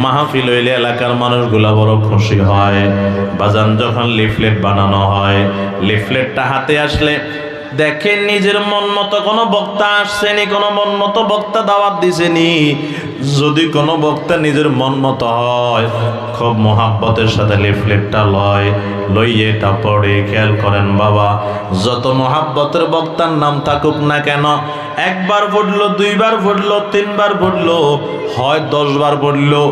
মাহফিল হইলে এলাকার মানুষগুলা বড় খুশি হয় বাজান। যখন লিফলেট বানানো হয়, লিফলেটটা হাতে আসলে দেখেন নিজের মন মতো কোনো বক্তা আসছেনি, কোনো মন মতো বক্তা দাওয়াত দিছেনি। যদি কোনো বক্তা নিজের মন মতো হয়, খুব মহাব্বতের সাথে লিফলেটটা লইয়ে এটা পড়ে। খেয়াল করেন বাবা, যত মহাব্বতের বক্তার নাম থাকুক না কেন, 1 বার পড়লো, 2 বার পড়লো, 3 বার পড়লো, হয় 10 বার পড়লো,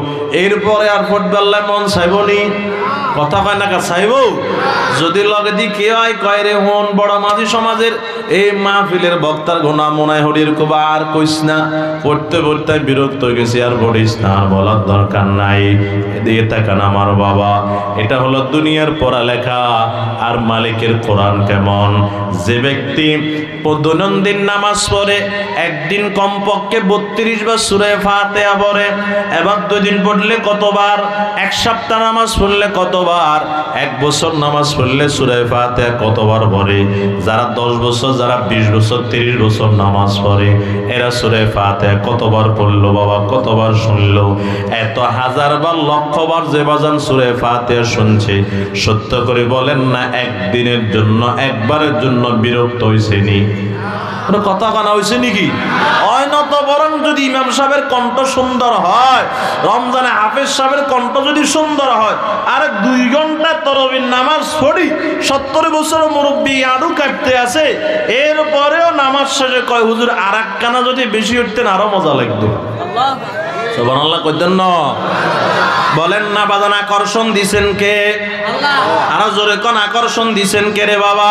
এরপরে আর পড়বে আল্লাহ মন চাইবনি? কথা কয় না, চাইব? যদি লগে দি কে হয় কয় রে হন বড় মাঝি সমাজের এই মাহফিলের বক্তার গোনা মনায় হরির কোবা আর কইস না, পড়তে পড়তে বিরক্ত হয়ে গেছি, আর পড়িস না, আর বলার দরকার নাই। এদিকে তাকান আমার বাবা, এটা হলো দুনিয়ার পড়ালেখা। আর মালিকের কোরআন কেমন? যে ব্যক্তি দৈনন্দিন নামাজ পড়ে, একদিন কমপক্ষে 32 বার সূরা ফাতিহা পড়ে, এবার 2 দিন পড়লে কতবার? 1 সপ্তাহ নামাজ পড়লে কতবার? 1 বছর নামাজ পড়লে সূরা ফাতিহা কতবার পড়ে? যারা 10 বছর, যারা 20 বছর, 30 বছর নামাজ পড়ে, এরা সূরা ফাতিহা কতবার পড়লো বাবা? কতবার শুনলো? এত হাজার বার, লক্ষ বার যে বাজান সূরা ফাতিহা শুনছে, সত্য করে বলেন না একদিনের জন্য, একবারের জন্য বিরক্ত হইছে নি? কথা কানা হয়েছে নাকি? অয়নত বরং যদি ইমাম সাহেবের কণ্ঠ সুন্দর হয়, রমজানে হাফেজ সাহেবের কণ্ঠ যদি সুন্দর হয়, আর 2 ঘন্টা তরবির নামাজ পড়ি, 70 বছর মুরব্বী আড়ু কাটতে আছে, এরপরেও নামাজ শেষে কয় হুজুর আর এক কানা যদি বেশি উঠতেন আরো মজা লাগতো। সুবহানাল্লাহ কইতেন না? বলেন না বাজান, আকর্ষণ দিছেন কে? আরো জোরে কোন আকর্ষণ দিছেন কে রে বাবা?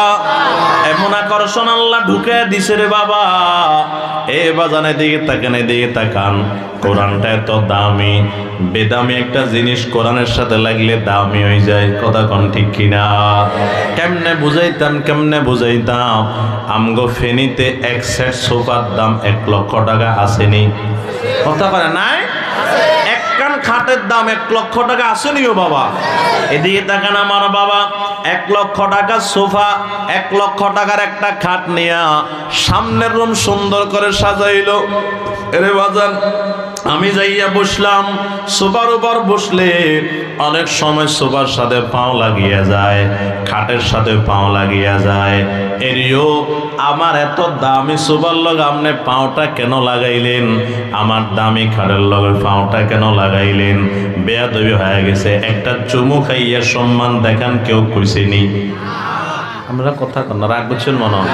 এমন আকর্ষণ আল্লাহ ঢুকে দিছে রে বাবা। এ বাজানে দিকে তাকান, এদিকে তাকান। কোরআনটা এত দামি, বেদামি একটা জিনিস কোরআনের সাথে লাগলে দামি হয়ে যায়। কথা কোন ঠিক কিনা? কেমনে বুঝাইতাম? আমগো ফেনীতে 1 সেট সোফার দাম 1 লক্ষ টাকা আসেনি? কথা বলে নাই? খাটের দাম 1 লক্ষ টাকা আসেনিও বাবা। এদিকে তাকান আমার বাবা, 1 লক্ষ টাকা সোফা, 1 লক্ষ টাকার একটা খাট নিয়া সামনের রুম সুন্দর করে সাজাইলো। এরে বাজান, আমি যাইয়া বসলাম, সোফার উপর বসলে অনেক সময় সোফার সাথে পাও লাগিয়া যায়, খাটের সাথে পাও লাগিয়া যায়। এরিও আমার এত দামি সোফার লগে আপনি পাওটা কেন লাগাইলেন? আমার দামি খাটের লগে পাওটা কেন লাগাইলেন? বেয়াদবি হয়ে গেছে। একটা চুমু খাইয়া সম্মান দেখান, কেউ কইছেনি? আমরা কথা কন না, রাগ বুঝছেন মনে হয়?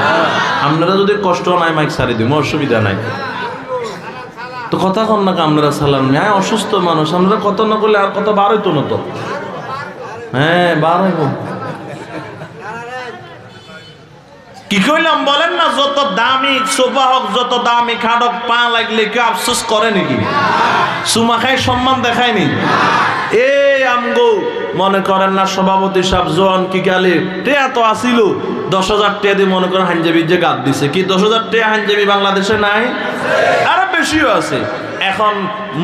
আপনারা যদি কষ্ট নাই মাইক ছাড়ি দিব, অসুবিধা নাই। তো কথা কন না, আপনারা সালাম। হ্যাঁ, অসুস্থ মানুষ, আপনারা কথা না করলে আর কথা বার হইতো না তো। হ্যাঁ, বার হইব। কি কইলাম বলেন না? যত দামি সোফা হোক, যত দামি খাট হোক, পা লাগলে কেউ আফসোস করে নাকি? সুমা খাই সম্মান দেখায়নি? এই আমগো মনে করেন না সভাপতি সাহেব জোয়ান কি গালি টেয়া তো আসিল, 10,000 টাকা দিয়ে মনে করেন হাঞ্জাবি যে গাদ দিছে। কি 10,000 টাকা হাঞ্জাবি বাংলাদেশে নাই? আরো বেশিও আছে। এখন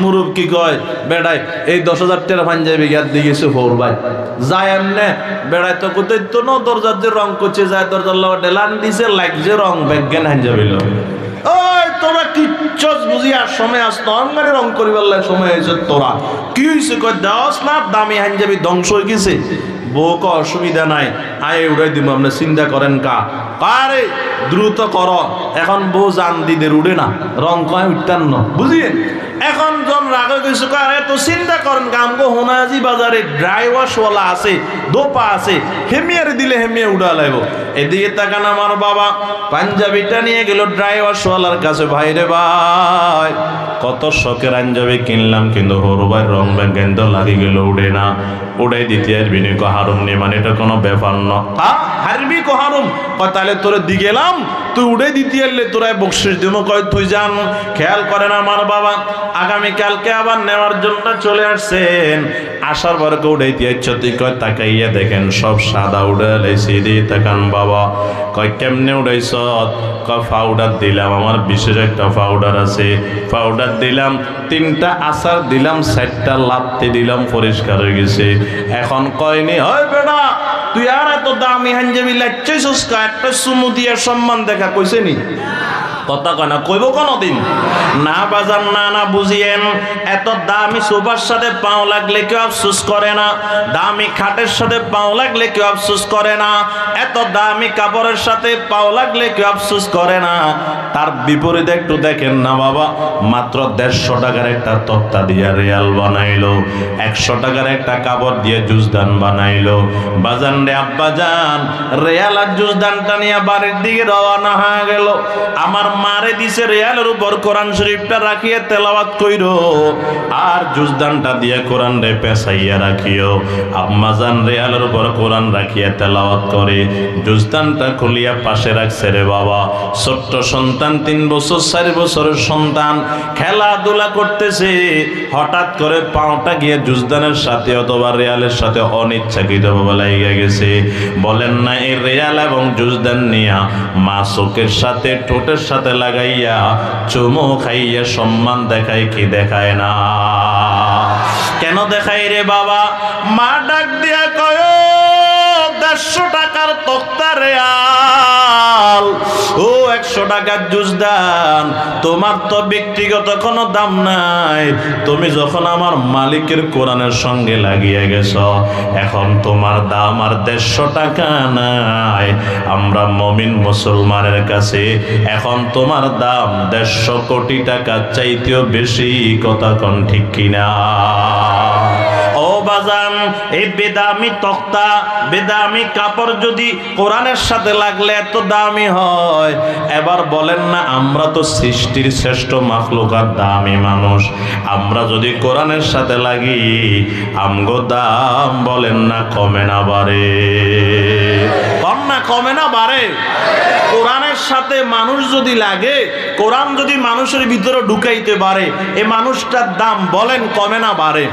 মুরুব কি কয় বেড়াই এই 10,000 টাকা পাঞ্জাবি গিয়ে দিয়ে গেছে ফোর ভাই যায় এমনে বেড়াই তো কোথায় তো ন দরজার যে রং করছে যায় দরজার লোক ডেলান দিছে লাগছে রং ব্যাজ্ঞান পাঞ্জাবি লোক ওই তোরা কিচ্ছুস বুঝি আর সময় আসতো অঙ্গারে রং করিবার লাগে সময় হয়েছে তোরা কি হয়েছে কয় দেওয়াস না দামি পাঞ্জাবি ধ্বংস হয়ে গেছে বউ ক অসুবিধা নাই আয় উড়াই দিব আপনি চিন্তা করেন কা আরে দ্রুত কর এখন বউ জান দিদের উড়ে না রং কয় উঠতেন না বুঝিয়েন এখন জন রাগে কিছু কারে তো চিন্তা করেন কামগো হোনাজি বাজারে ড্রাই ওয়াশওয়ালা আছে দোপা আছে হেমিয়ারে দিলে হেমিয়া উড়া লাগবো এদিকে তাকান আমার বাবা পাঞ্জাবিটা নিয়ে গেল ড্রাই ওয়াশওয়ালার কাছে ভাই রে ভাই কত শখের পাঞ্জাবি কিনলাম কিন্তু হরুবার রং ব্যাগেন্দ্র লাগি গেল উড়ে না উড়াই দিতে আসবি নি হারুম নেই মানে এটা কোনো ব্যাপার না হারবি কো হারুম তাহলে তোরে দি গেলাম তুই উড়ে দিতে এলে তোরাই বকশিস দিব কয় তুই জান খেয়াল করেন আমার বাবা আগামীকালকে আবার নেওয়ার জন্য চলে আসছেন আসার পর উড়ে দিয়ে চতি কয় তাকাইয়া দেখেন সব সাদা উড়ে লাইছি দিয়ে তাকান বাবা কয় কেমনে উড়াইছ কয় পাউডার দিলাম আমার বিশেষ একটা পাউডার আছে পাউডার দিলাম 3টা আচার দিলাম 4টা লাত্তি দিলাম পরিষ্কার হয়ে গেছে এখন কয়নি হয় বেড়া তুই আর এত দামি হাঞ্জাবি লাচ্ছিস কা একটা সুমু দিয়ে সম্মান দেখা কইছে নি কথা কয় না কইব কোনদিন না বাজার না না বুঝিয়েন এত দামি সোফার সাথে পাও লাগলে কেউ আফসোস করে না দামি খাটের সাথে পাও লাগলে কেউ আফসোস করে না এত দামি কাপড়ের সাথে পাও লাগলে কেউ আফসোস করে না তার বিপরীতে একটু দেখেন না বাবা মাত্র 150 টাকার একটা তক্তা দিয়ে রিয়াল বানাইলো 100 টাকার একটা কাপড় দিয়ে জুজদান বানাইলো বাজান রে আব্বা জান রিয়াল আর জুজদানটা নিয়ে বাড়ির দিকে রওনা হয়ে গেল আমার মারে দিছে রিয়ালের উপর কোরআন শরীফটা রাখিয়ে তেলাওয়াত কইরো আর জুজদানটা দিয়ে কোরআন রে পেছাইয়া রাখিও আম্মা জান রিয়ালের উপর কোরআন রাখিয়ে তেলাওয়াত করে জুজদানটা খুলিয়া পাশে রাখছে রে বাবা ছোট্ট সন্তান 3 বছর 4 বছরের সন্তান খেলাধুলা করতেছে হঠাৎ করে পাওটা গিয়ে জুজদানের সাথে অথবা রিয়ালের সাথে অনিচ্ছাকৃতভাবে লাগিয়ে গেছে বলেন না এই রিয়াল এবং জুজদান নিয়া মা চোখের সাথে ঠোঁটের সাথে লাগাইয়া চুমো খাইয়া সম্মান দেখায় কি দেখায় না কেন দেখায় রে বাবা মা ডাক দিয়া কয় 150 টাকার তক্তা রিয়াল ও 100 টাকার জুজদান তোমার তো ব্যক্তিগত কোনো দাম নাই তুমি যখন আমার মালিকের কোরআনের সঙ্গে লাগিয়ে গেছো এখন তোমার দাম আর 150 টাকা নাই আমরা মুমিন মুসলমানের কাছে এখন তোমার দাম 150 কোটি টাকা চাইতেও বেশি কথা কোন ঠিক কিনা ও বাজান এই বেদামি তক্তা বেদামি কাপড় যদি কোরআনের সাথে লাগলে এত দামি হয় এবার বলেন না আমরা তো সৃষ্টির শ্রেষ্ঠ মাখলুকাত দামি মানুষ আমরা যদি কোরআনের সাথে লাগি আমগো দাম বলেন না কমে না বাড়ে কম না কমে না বাড়ে কোরআনের সাথে মানুষ যদি লাগে কোরআন যদি মানুষের ভিতরে ঢুকাইতে পারে এই মানুষটার দাম বলেন কমে না বাড়ে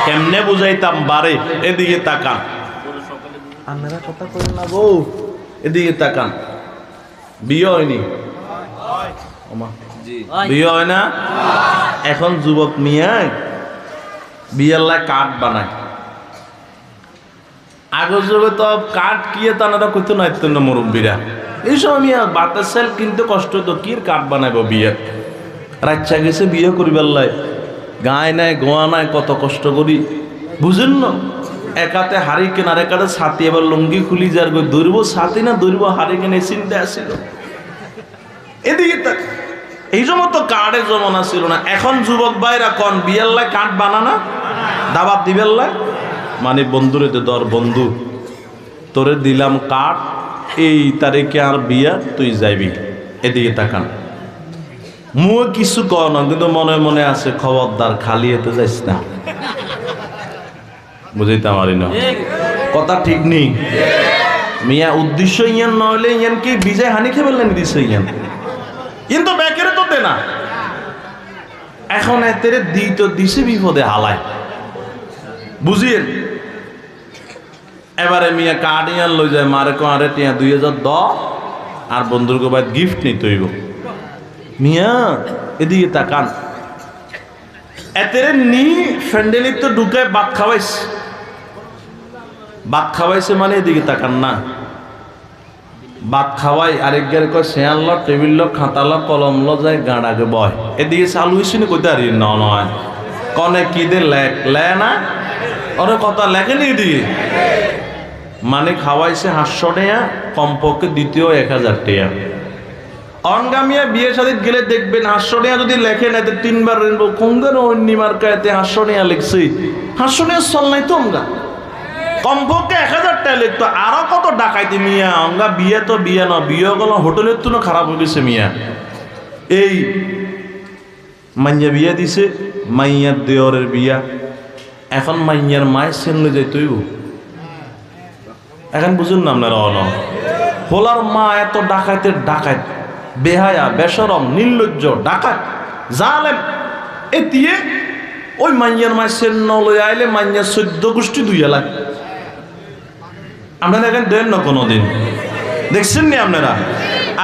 কেমনে বুঝাইতাম বাড়ে এদিকে তাকান আপনারা কথা করেন না গো এদিকে তাকান বিয়ে হয়নি বিয়ে হয় না এখন যুবক মিয়ায় বিয়ের লাই কাঠ বানায় আগের যুগে তো কাঠ কিয়ে তারা করতে নাইত না মুরব্বীরা এই সময় মিয়া বাতাস সেল কিনতে কষ্ট তো কি কাঠ বানাইব বিয়ে রাচ্চা গেছে বিয়ে করিবার লাই গায়ে নাই গোয়া নাই কত কষ্ট করি বুঝেন না একাতে হারি কেনার একাতে ছাতি এবার লুঙ্গি খুলি যার গই দৌড়বো ছাতি না দৌড়বো হারি কেনে চিন্তা আসছিল এদিকে তাক এই সময় তো কাঠের জমানা ছিল না এখন যুবক ভাইরা কন বিয়ের লাই কাঠ বানানা দাবাত দিবের লাই মানে বন্ধুরে দর বন্ধু তোরে দিলাম কাঠ এই তারিখে আর বিয়া তুই যাইবি এদিকে তাকান মুয়ে কিছু কর না কিন্তু মনে মনে আছে খবরদার খালি এতে যাইস না বুঝাইতে পারি না কথা ঠিক নেই মিয়া উদ্দেশ্য ইয়ান নইলে ইয়ান কি বিজয় হানি খেয়ে বললেন দিছে ইয়ান কিন্তু ব্যাকেরে তো দে না এখন এতে দিই তো দিছে বিপদে হালায় বুঝিয়েন এবারে মিয়া কার্ড ইয়ান লই যায় মারে কোয়ারে টিয়া 2010 আর বন্ধুর গো ভাই গিফট নিতে হইব মিয়া এদিকে তাকান এতেরে নি ফ্যান্ডেলির তো ঢুকায় ভাত খাওয়াইছে মানে এদিকে তাকান না, ভাত খাওয়াই আরেকবার কয় শেয়াল ল টেবিল ল খাতা ল কলম ল যায় গাঁড়াকে বয় এদিকে চালু হয়েছি না কইতে পারি নয় কনে কি দে লে না ওরে কথা লেখেনি এদিকে মানে খাওয়াইছে 500 টাকা কমপক্ষে দ্বিতীয় 1000 টাকা। অনগামিয়া বিয়ে শাদী গেলে দেখবেন 500 টাকা যদি লেখেন এতে 3 বার রেনবো কোনদিন অন্য মার্কাতে 500 টাকা লিখছি 500 টাকা চল নাই তো অঙ্গা কমপক্ষে 1000 টাকা লিখতো আরো কত ডাকাইতি মিয়া অঙ্গা বিয়ে তো বিয়ে না বিয়ে গেল হোটেলের তুলনা খারাপ হয়ে গেছে মিয়া। এই মাইয়া বিয়া দিছে মাইয়ার দেওরের বিয়া এখন মাইয়ার মায়ের সেনলে যাইতইব এখন বুঝুন না আপনারা অন হোলার মা এত ডাকাইতের ডাকাইত বেহায়া বেশরম নির্লজ্জ ডাকাত জালেম এতিয়ে ওই মাইয়ার মায়ের সেন লই আইলে মাইয়ার 14 গোষ্ঠী দুইয়া লাগে আপনারা দেখেন দেন না কোনোদিন দেখছেন নি আপনারা?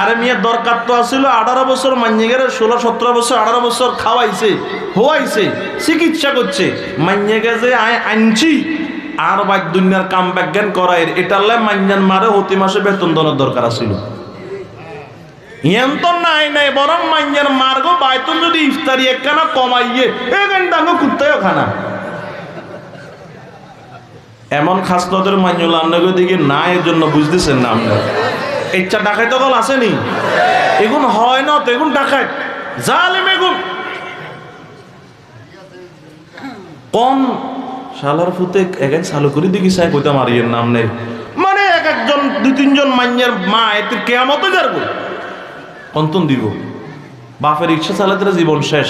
আরে মিয়া দরকার তো আসছিল 18 বছর মাইয়াগের 16-17 বছর 18 বছর খাওয়াইছে হওয়াইছে চিকিৎসা করছে মাইয়াকে যে আনছি আর বাইক দুনিয়ার কাম বিজ্ঞান করাই এটালে মাইয়ান মারে হতি মাসে বেতন দেওয়ার দরকার ছিল ইয়ান তো নাই বরং মাইয়ান মার্গো বাইতন যদি ইফতারি একখানা কমাইয়ে এখান দাঙ্গো কুত্তায়ও খানা এমন খাসলতের মাইনুল আন্নগো দিকে না এর জন্য বুঝতেছেন না আমরা ইচ্ছা ডাকাই তো গল আসেনি এগুন হয় না তো এগুন ডাকাই জালেম এগুন কোন শালার ফুতে এখন চালু করে দিকে চাই কইতা মারিয়ের নাম নেই মানে একজন 2-3 জন মাইয়ার মা এতে কেয়ামতে যাবো অন্তন দিব বাপের রিক্সা চালাতে জীবন শেষ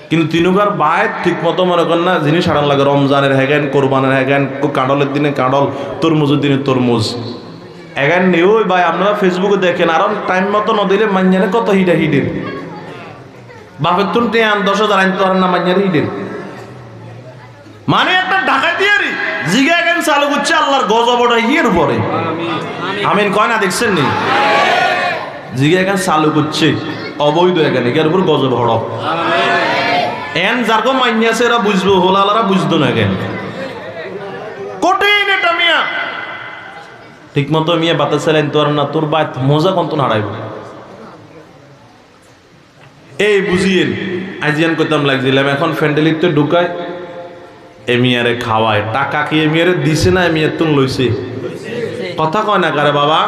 কিন্তু তিনুকার বায়ের ঠিক মতো মনে করেন না জিনিস হারান লাগে রমজানের হ্যাগেন কোরবানের হ্যাগেন কাঁডলের দিনে কাঁডল তরমুজের দিনে তরমুজ এগান নেই ওই ভাই আপনারা ফেসবুকে দেখেন আর টাইম মতো ন দিলে মাইয়ারে কত হিডের বাপের তুন টেন 10,000 আনতে পারেন না মাইয়ারে হিডের মানে একটা ডাকাতি আরে জিগা এখান চালু করছে আল্লাহর গজবটা ইয়ের উপরে আমিন কয় না দেখছেন নি জিগা এখান চালু করছে অবৈধ এখানে এর উপর গজব হড়ক এন যারকো মাইন্যা আছে এরা বুঝবো হোলালারা বুঝতো না কেন কঠিন এটা মিয়া ঠিক মতো মিয়া বাতা চালাইন তোর না তোর বাত মজা কত হারাইব এই বুঝিয়েন আজিয়ান কইতাম লাগছিলাম এখন ফ্যান্ডেলিতে ঢুকায় এমিয়ারে খাওয়ায় টাকা কি এমিয়ারে দিছে না এমিয়ার তুন লইছে কথা কয় না কারে বাবা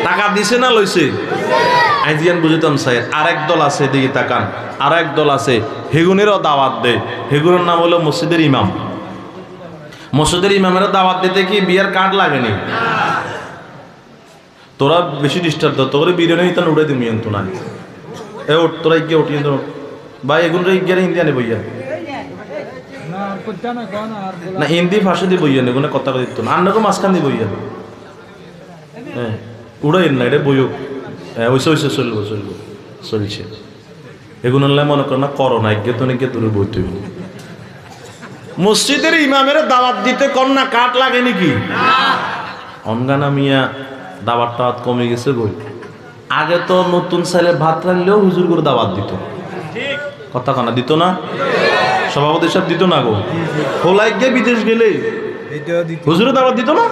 টাকা দিছে না লইছে আজিয়ান বুঝিতাম চাই আরেক দল আছে দিকে তাকান আরেক দল আছে হেগুনেরও দাওয়াত দেয় হেগুনের নাম হলো মসজিদের ইমাম মসজিদের ইমামেরও দাওয়াত দিতে কি বিয়ার কার্ড লাগেনি তোরা বেশি ডিস্টার্ব দাও তোরে বিরিয়ানি তান উড়াই দিমি তো না এ ওঠ তোরা গিয়ে উঠি ভাই এগুলো গিয়ে হিন্দি আনে বইয়া না হিন্দি ভাষা দিয়ে বইয়া এগুলো কথা দিত না আন্নাকে মাঝখান দিয়ে বইয়া হ্যাঁ উড়াই না এটা বইও হ্যাঁ ওইসে চলছে এগুলো মনে কর না করোনা গিয়ে তো নাকি দূরে বইতে মসজিদের ইমামের দাওয়াত দিতে কন্যা কাঠ লাগে নাকি অনগানা মিয়া দাওয়াত টাওয়াত কমে গেছে বই আগে তো নতুন ছেলে ভাত রাখলেও হুজুর করে দাওয়াত দিত কথা কানা দিত না সভাপতি সব দিত না গো খোলাই গিয়ে বিদেশ গেলে হুজুরে দাওয়াত দিত না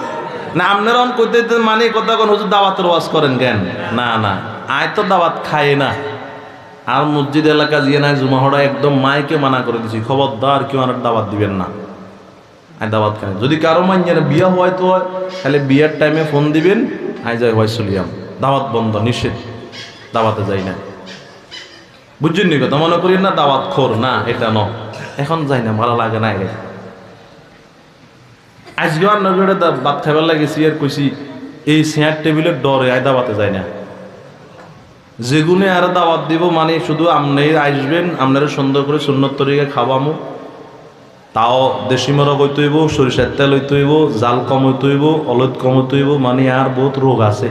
না আপনারা করতে মানে কথা কোন হুজুর দাওয়াতের ওয়াজ করেন কেন না না আয় তো দাওয়াত খায় না আর মসজিদ এলাকা দিয়ে নাই জুমাহড়া একদম মাইকে মানা করে দিছি খবরদার কেউ আর দাওয়াত দিবেন না আয় দাওয়াত খায় যদি কারো মাইয়ার বিয়া হয় তো হয় তাহলে বিয়ার টাইমে ফোন দিবেন আয় যাই হয় চলিয়াম দাওয়াত বন্ধ নিষেধ দাওয়াতে যাই না বুঝছেন নি কথা মনে করি না দাওয়াত খোর না এটা ন এখন যাই না ভালো লাগে না আজকে আর নগরে ভাত খাবার লাগেছি আর কইছি এই চেয়ার টেবিলের ডরে আয় দাওয়াতে যায় না যেগুনে আর দাওয়াত দিব মানে শুধু আপনি আসবেন আপনারা সুন্দর করে সুন্নত তরিকে খাওয়ামো তাও দেশি মরক হইতে হইব সরিষার তেল হইতে হইব জাল কম হইতে হইব অলদ কম হইতে হইব মানে আর বহুত রোগ আছে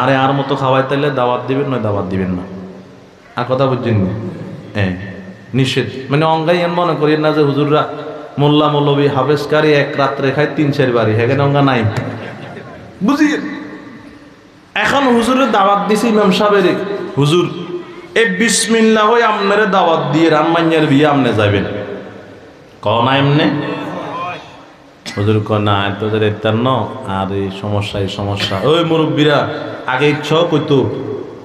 আরে আর মতো খাওয়াই তাইলে দাওয়াত দিবেন নয় দাওয়াত দিবেন না আর কথা বুঝছেন হ্যাঁ নিষেধ মানে অঙ্গাই এন মনে করি না যে হুজুররা মোল্লা মৌলবী হাফেজকারী এক রাত্রে খায় 3-4 বাড়ি হেগেন অঙ্গা নাই বুঝি এখন হুজুরের দাওয়াত দিছি ইমাম সাহেবের হুজুর এই বিসমিল্লাহ হই আপনারে দাওয়াত দিয়ে রামমাইয়ার বিয়ে আপনি যাবেন কও না এমনে হুজুর কয় না তোদের এতার ন আর এই সমস্যা ওই মুরব্বীরা আগে ইচ্ছাও কইতো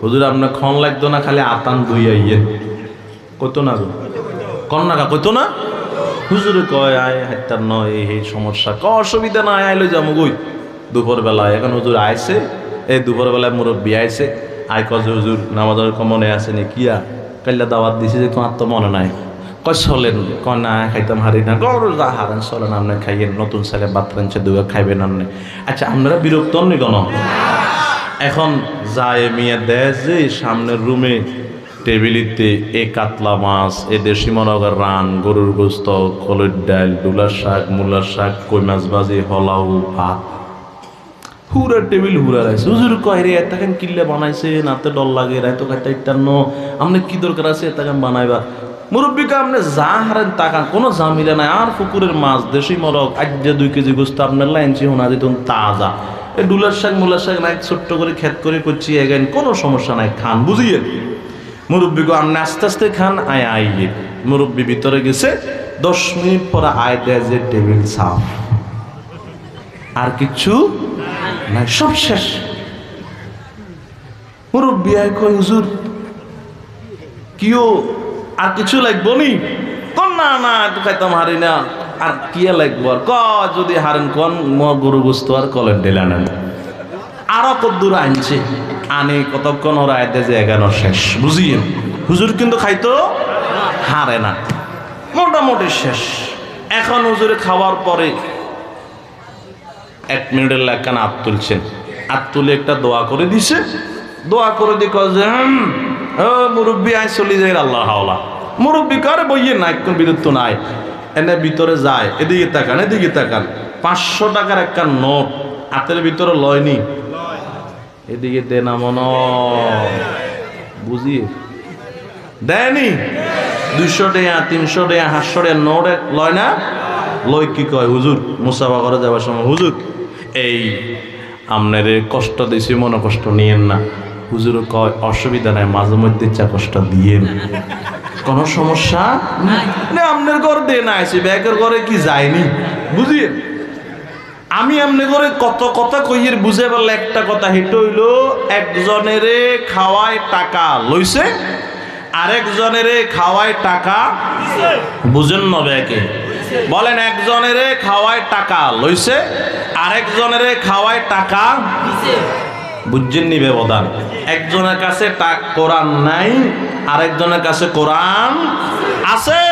হুজুর আপনার খন লাগতো না খালি আতান দুই আইয়েন কইতো না গো কন্যাকা কইতো না হুজুরে কয় আয় হাইতার ন এই সমস্যা ক অসুবিধা নাই আইলো যাবো গই দুপুর বেলায় এখন হুজুর আইছে এই দুপুর বেলায় মুরব্বী আইছে আয় কজ হুজুর নামাজের মনে আছে নি কিয়া কাল্লা দাওয়াত দিছে যে তোমার তো মনে নাই কয় চলেন কয় না খাইতাম হারি না গরু যা হারেন চলেন আপনি খাইয়েন নতুন ছেলে বাত রাঁধছে দুয়া খাইবেন আপনি আচ্ছা আপনারা বিরক্ত হননি কেন এখন যায় মিয়া দেয় যে সামনের রুমে টেবিলিতে এ কাতলা মাছ এ দেশি মনগর রান গরুর গোস্ত কলের ডাল ডুলার শাক মূলার শাক কই মাছ ভাজি হলাউ ভাত হুরা টেবিল হুরা রাইছে হুজুর কয় রে এতখান কিল্লে বানাইছে নাতে ডর লাগে রাইতো খাইতে ইত্যান্ন আপনি কি দরকার আছে এতখান বানাইবা মুরব্বীকে আপনি যা হারেন টাকা কোনো জামিলা নাই আর পুকুরের মাছ দেশি মরক আজ 2 কেজি গোস্ত আপনার লাইনছি হোনা দিত তাজা এই ডুলার শাক মূলার শাক নাই ছোট্ট করে খেত করে করছি এগেন কোনো সমস্যা নাই খান বুঝিয়ে মুরব্বীকে আপনি আস্তে আস্তে খান আয় আইয়ে মুরব্বী ভিতরে গেছে 10 মিনিট পরে আয় দেয় যে টেবিল সাফ আর কিছু নাই সব শেষ মুরব্বী আয় কয় হুজুর কিও আর কিছু লাগবো নি না না একটু খাইতাম হারি না আর কি লাগবো আর যদি হারেন কোন গরু গোস্ত আর কলের ডেলা নেন আরো কদ্দুর আনছে আনে কতক্ষণ ওরা আইতে যে 11 শেষ বুঝিয়ে হুজুর কিন্তু খাইতো হারে না মোটামুটি শেষ এখন হুজুরে খাওয়ার পরে 1 মিনিটের লাগান হাত তুলছেন হাত তুলে একটা দোয়া করে দিছে দোয়া করে দি কয় যে মুরব্বী আয় চলি যায় আল্লাহ হাওলা মুরব্বী করে বইয়ে না একটু বিরক্ত নাই এনে ভিতরে যায় এদিকে তাকান 500 টাকার একটা নোট হাতের ভিতরে লয়নি এদিকে দে না মন বুঝিয়ে দেয়নি 200 টাকা 300 টাকা 500 টাকা নোট লয় না লয় কি কয় হুজুর মুসাফা করে যাবার সময় হুজুর এই আপনারে কষ্ট দিছি মনে কষ্ট নিয়েন না হুজুর কয় অসুবিধা নাই মাঝে মধ্যে ইচ্ছা কষ্ট দিয়েন কোনো সমস্যা না আপনার ঘর দিয়ে না আসি ব্যাগের ঘরে কি যায়নি বুঝিয়ে আমি এমনি করে কত কথা কইয়ের বুঝে পারলে একটা কথা হেঁটে হইলো একজনেরে খাওয়ায় টাকা লইছে আরেকজনেরে খাওয়ায় টাকা বুঝেন না ব্যাগে বলেন একজনেরে খাওয়ায় টাকা লইছে আরেকজনেরে খাওয়ায় টাকা বুঝছেন নি ব্যবধান একজনের কাছে কোরআন নাই আরেকজনের কাছে কোরআন আছে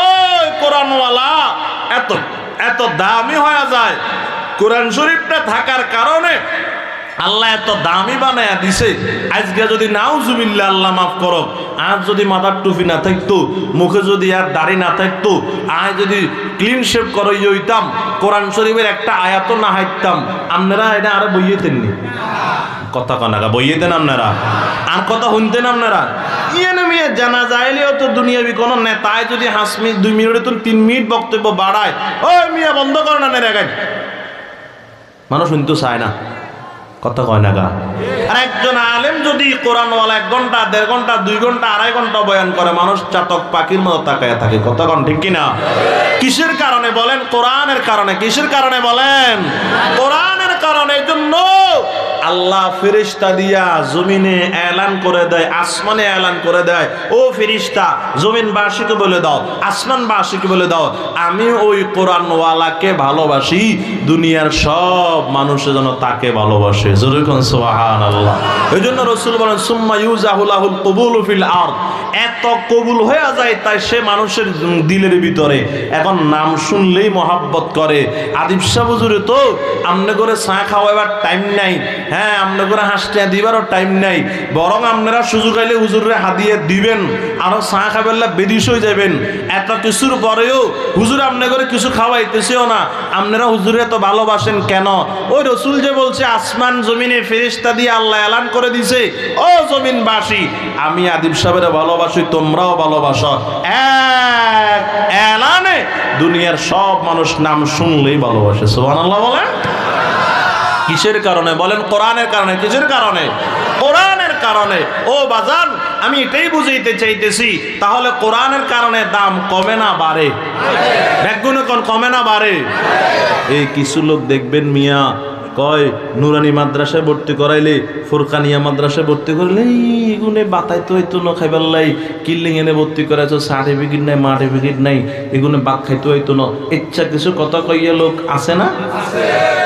ওই কোরআনওয়ালা এত এত দামি হয়ে যায় কোরআন শরীফটা থাকার কারণে আল্লাহ এত দামি বানায়া দিছে আজকে যদি নাউজুবিল্লাহ আল্লাহ মাফ করো আর যদি মাথার টুপি না থাকতো মুখে যদি আর দাড়ি না থাকতো আর যদি ক্লিন শেভ করে হইতাম কোরআন শরীফের একটা আয়াত না হাইতাম আপনারা এটা আরো বইয়েতেন নি কথা কনাকা বইয়েতেন আপনারা আর কথা শুনতেন আপনারা ইয়ে মিয়া জানা যাইলেও তো দুনিয়াবি কোনো নেতায় যদি 5 মিনিট 2 মিনিটে তো 3 মিনিট বক্তব্য বাড়ায় ওই মিয়া বন্ধ করো না নেরাগাই মানুষ শুনতে চায় না কথা কয় না গা আর একজন আলেম যদি কোরআনওয়ালা 1 ঘন্টা 1.5 ঘন্টা 2 ঘন্টা 2.5 ঘন্টা বয়ান করে মানুষ চাতক পাখির মতো তাকায় থাকে কথা কন ঠিক কিনা কিসের কারণে বলেন কোরআনের কারণে কিসের কারণে বলেন কোরআনের কারণে এজন্য আল্লাহ ফেরেশতা দিয়া জমিনে এলান করে দেয় আসমানে এলান করে দেয় ও ফেরেশতা জমিনবাসীকে বলে দাও আসমানবাসীকে বলে দাও আমি ওই কোরআনওয়ালাকে ভালোবাসি দুনিয়ার সব মানুষ যেন তাকে ভালোবাসে জোরে কোন সুবহানাল্লাহ এইজন্য রাসূল বলেন সুম্মা ইউজাহুলাহুল কবুলু ফিল আরদ এত কবুল হয়ে যায় তাই সে মানুষের দিলের ভিতরে এখন নাম শুনলেই মহাব্বত করে আদিব শাহ হুজুরে তো আমনে করে চা খাওয়াবার টাইম নাই হ্যাঁ আমনে করে হাসতে দিবারও টাইম নাই বরং আপনারা সুযোগ আইলে হুজুরে হাদিয়ে দিবেন আরো চা খাবেলা বেদিস হয়ে যাবেন এত কিছুর পরেও হুজুর আমনে করে কিছু খাওয়াইতেছেও না আপনারা হুজুরে এত ভালোবাসেন কেন ওই রসুল যে বলছে আসমান জমিনে ফেরেশতা দিয়ে আল্লাহ এলান করে দিছে ও জমিনবাসী আমি আদিব সাহেবের ভালোবাসি তোমরাও ভালোবাসো এক এলানে দুনিয়ার সব মানুষ নাম শুনলেই ভালোবাসে সুবহানাল্লাহ বলেন কিসের কারণে বলেন কোরআনের কারণে কিসের কারণে কোরআনের কারণে। ও বাজান, আমি এটাই বুঝাইতে চাইতেছি, তাহলে কোরআনের কারণে দাম কমে না বাড়ে? ব্যাগুনে কোন কমে না বাড়ে? এই কিছু লোক দেখবেন মিয়া কয় নুরানি মাদ্রাসায় ভর্তি করাইলে, ফুরকানিয়া মাদ্রাসায় ভর্তি করলে এগুনে বাতাই তো হইতো না খাইবার লাই, কিল্লিং এনে ভর্তি করাইছো, সার্টিফিকেট নাই মার্টিফিকেট নাই, এগুনে বাদ খাইতে হইতো না, ইচ্ছা কিছু কথা কইয়া লোক আছে না?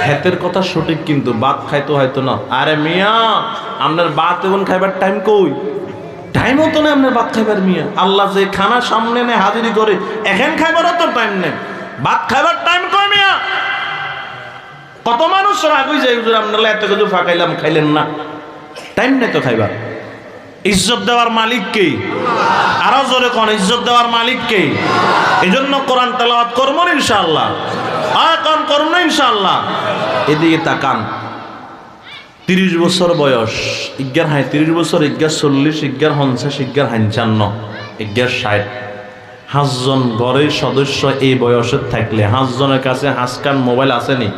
হাতের কথা সঠিক, কিন্তু বাদ খাইতে হয়তো না। আরে মিয়া, আপনার বাদ এখন খাইবার টাইম কই? টাইম হতো না আপনার ভাত খাইবার মিয়া। আল্লাহ যে খানা সামনে নে হাজিরি করে, এখন খাইবারও তো টাইম নেই, ভাত খাইবার টাইম কই মিয়া? কত মানুষ রাগুই যায়, হুজুর আপনারা এত কিছু ফাঁকাইলাম খাইলেন না, টাইম নেই তো খাইবার। ইজ্জত দেওয়ার মালিক কে? আরো জোরে কোন, ইজ্জত দেওয়ার মালিক কে? এই জন্য কোরআন তেলাওয়াত করবো ইনশাআল্লাহ, কোন করুন না ইনশাআল্লাহ। এদিকে তাকান, 30 বছর বয়স, ইজ্ঞার 30 বছর, ইজ্ঞার 40, ইজ্ঞার 50, ইজ্ঞার 55, ইজ্ঞার 60, 5 জন ঘরের সদস্য এই বয়সের থাকলে 5 জনের কাছে হাসকান মোবাইল আসেনি?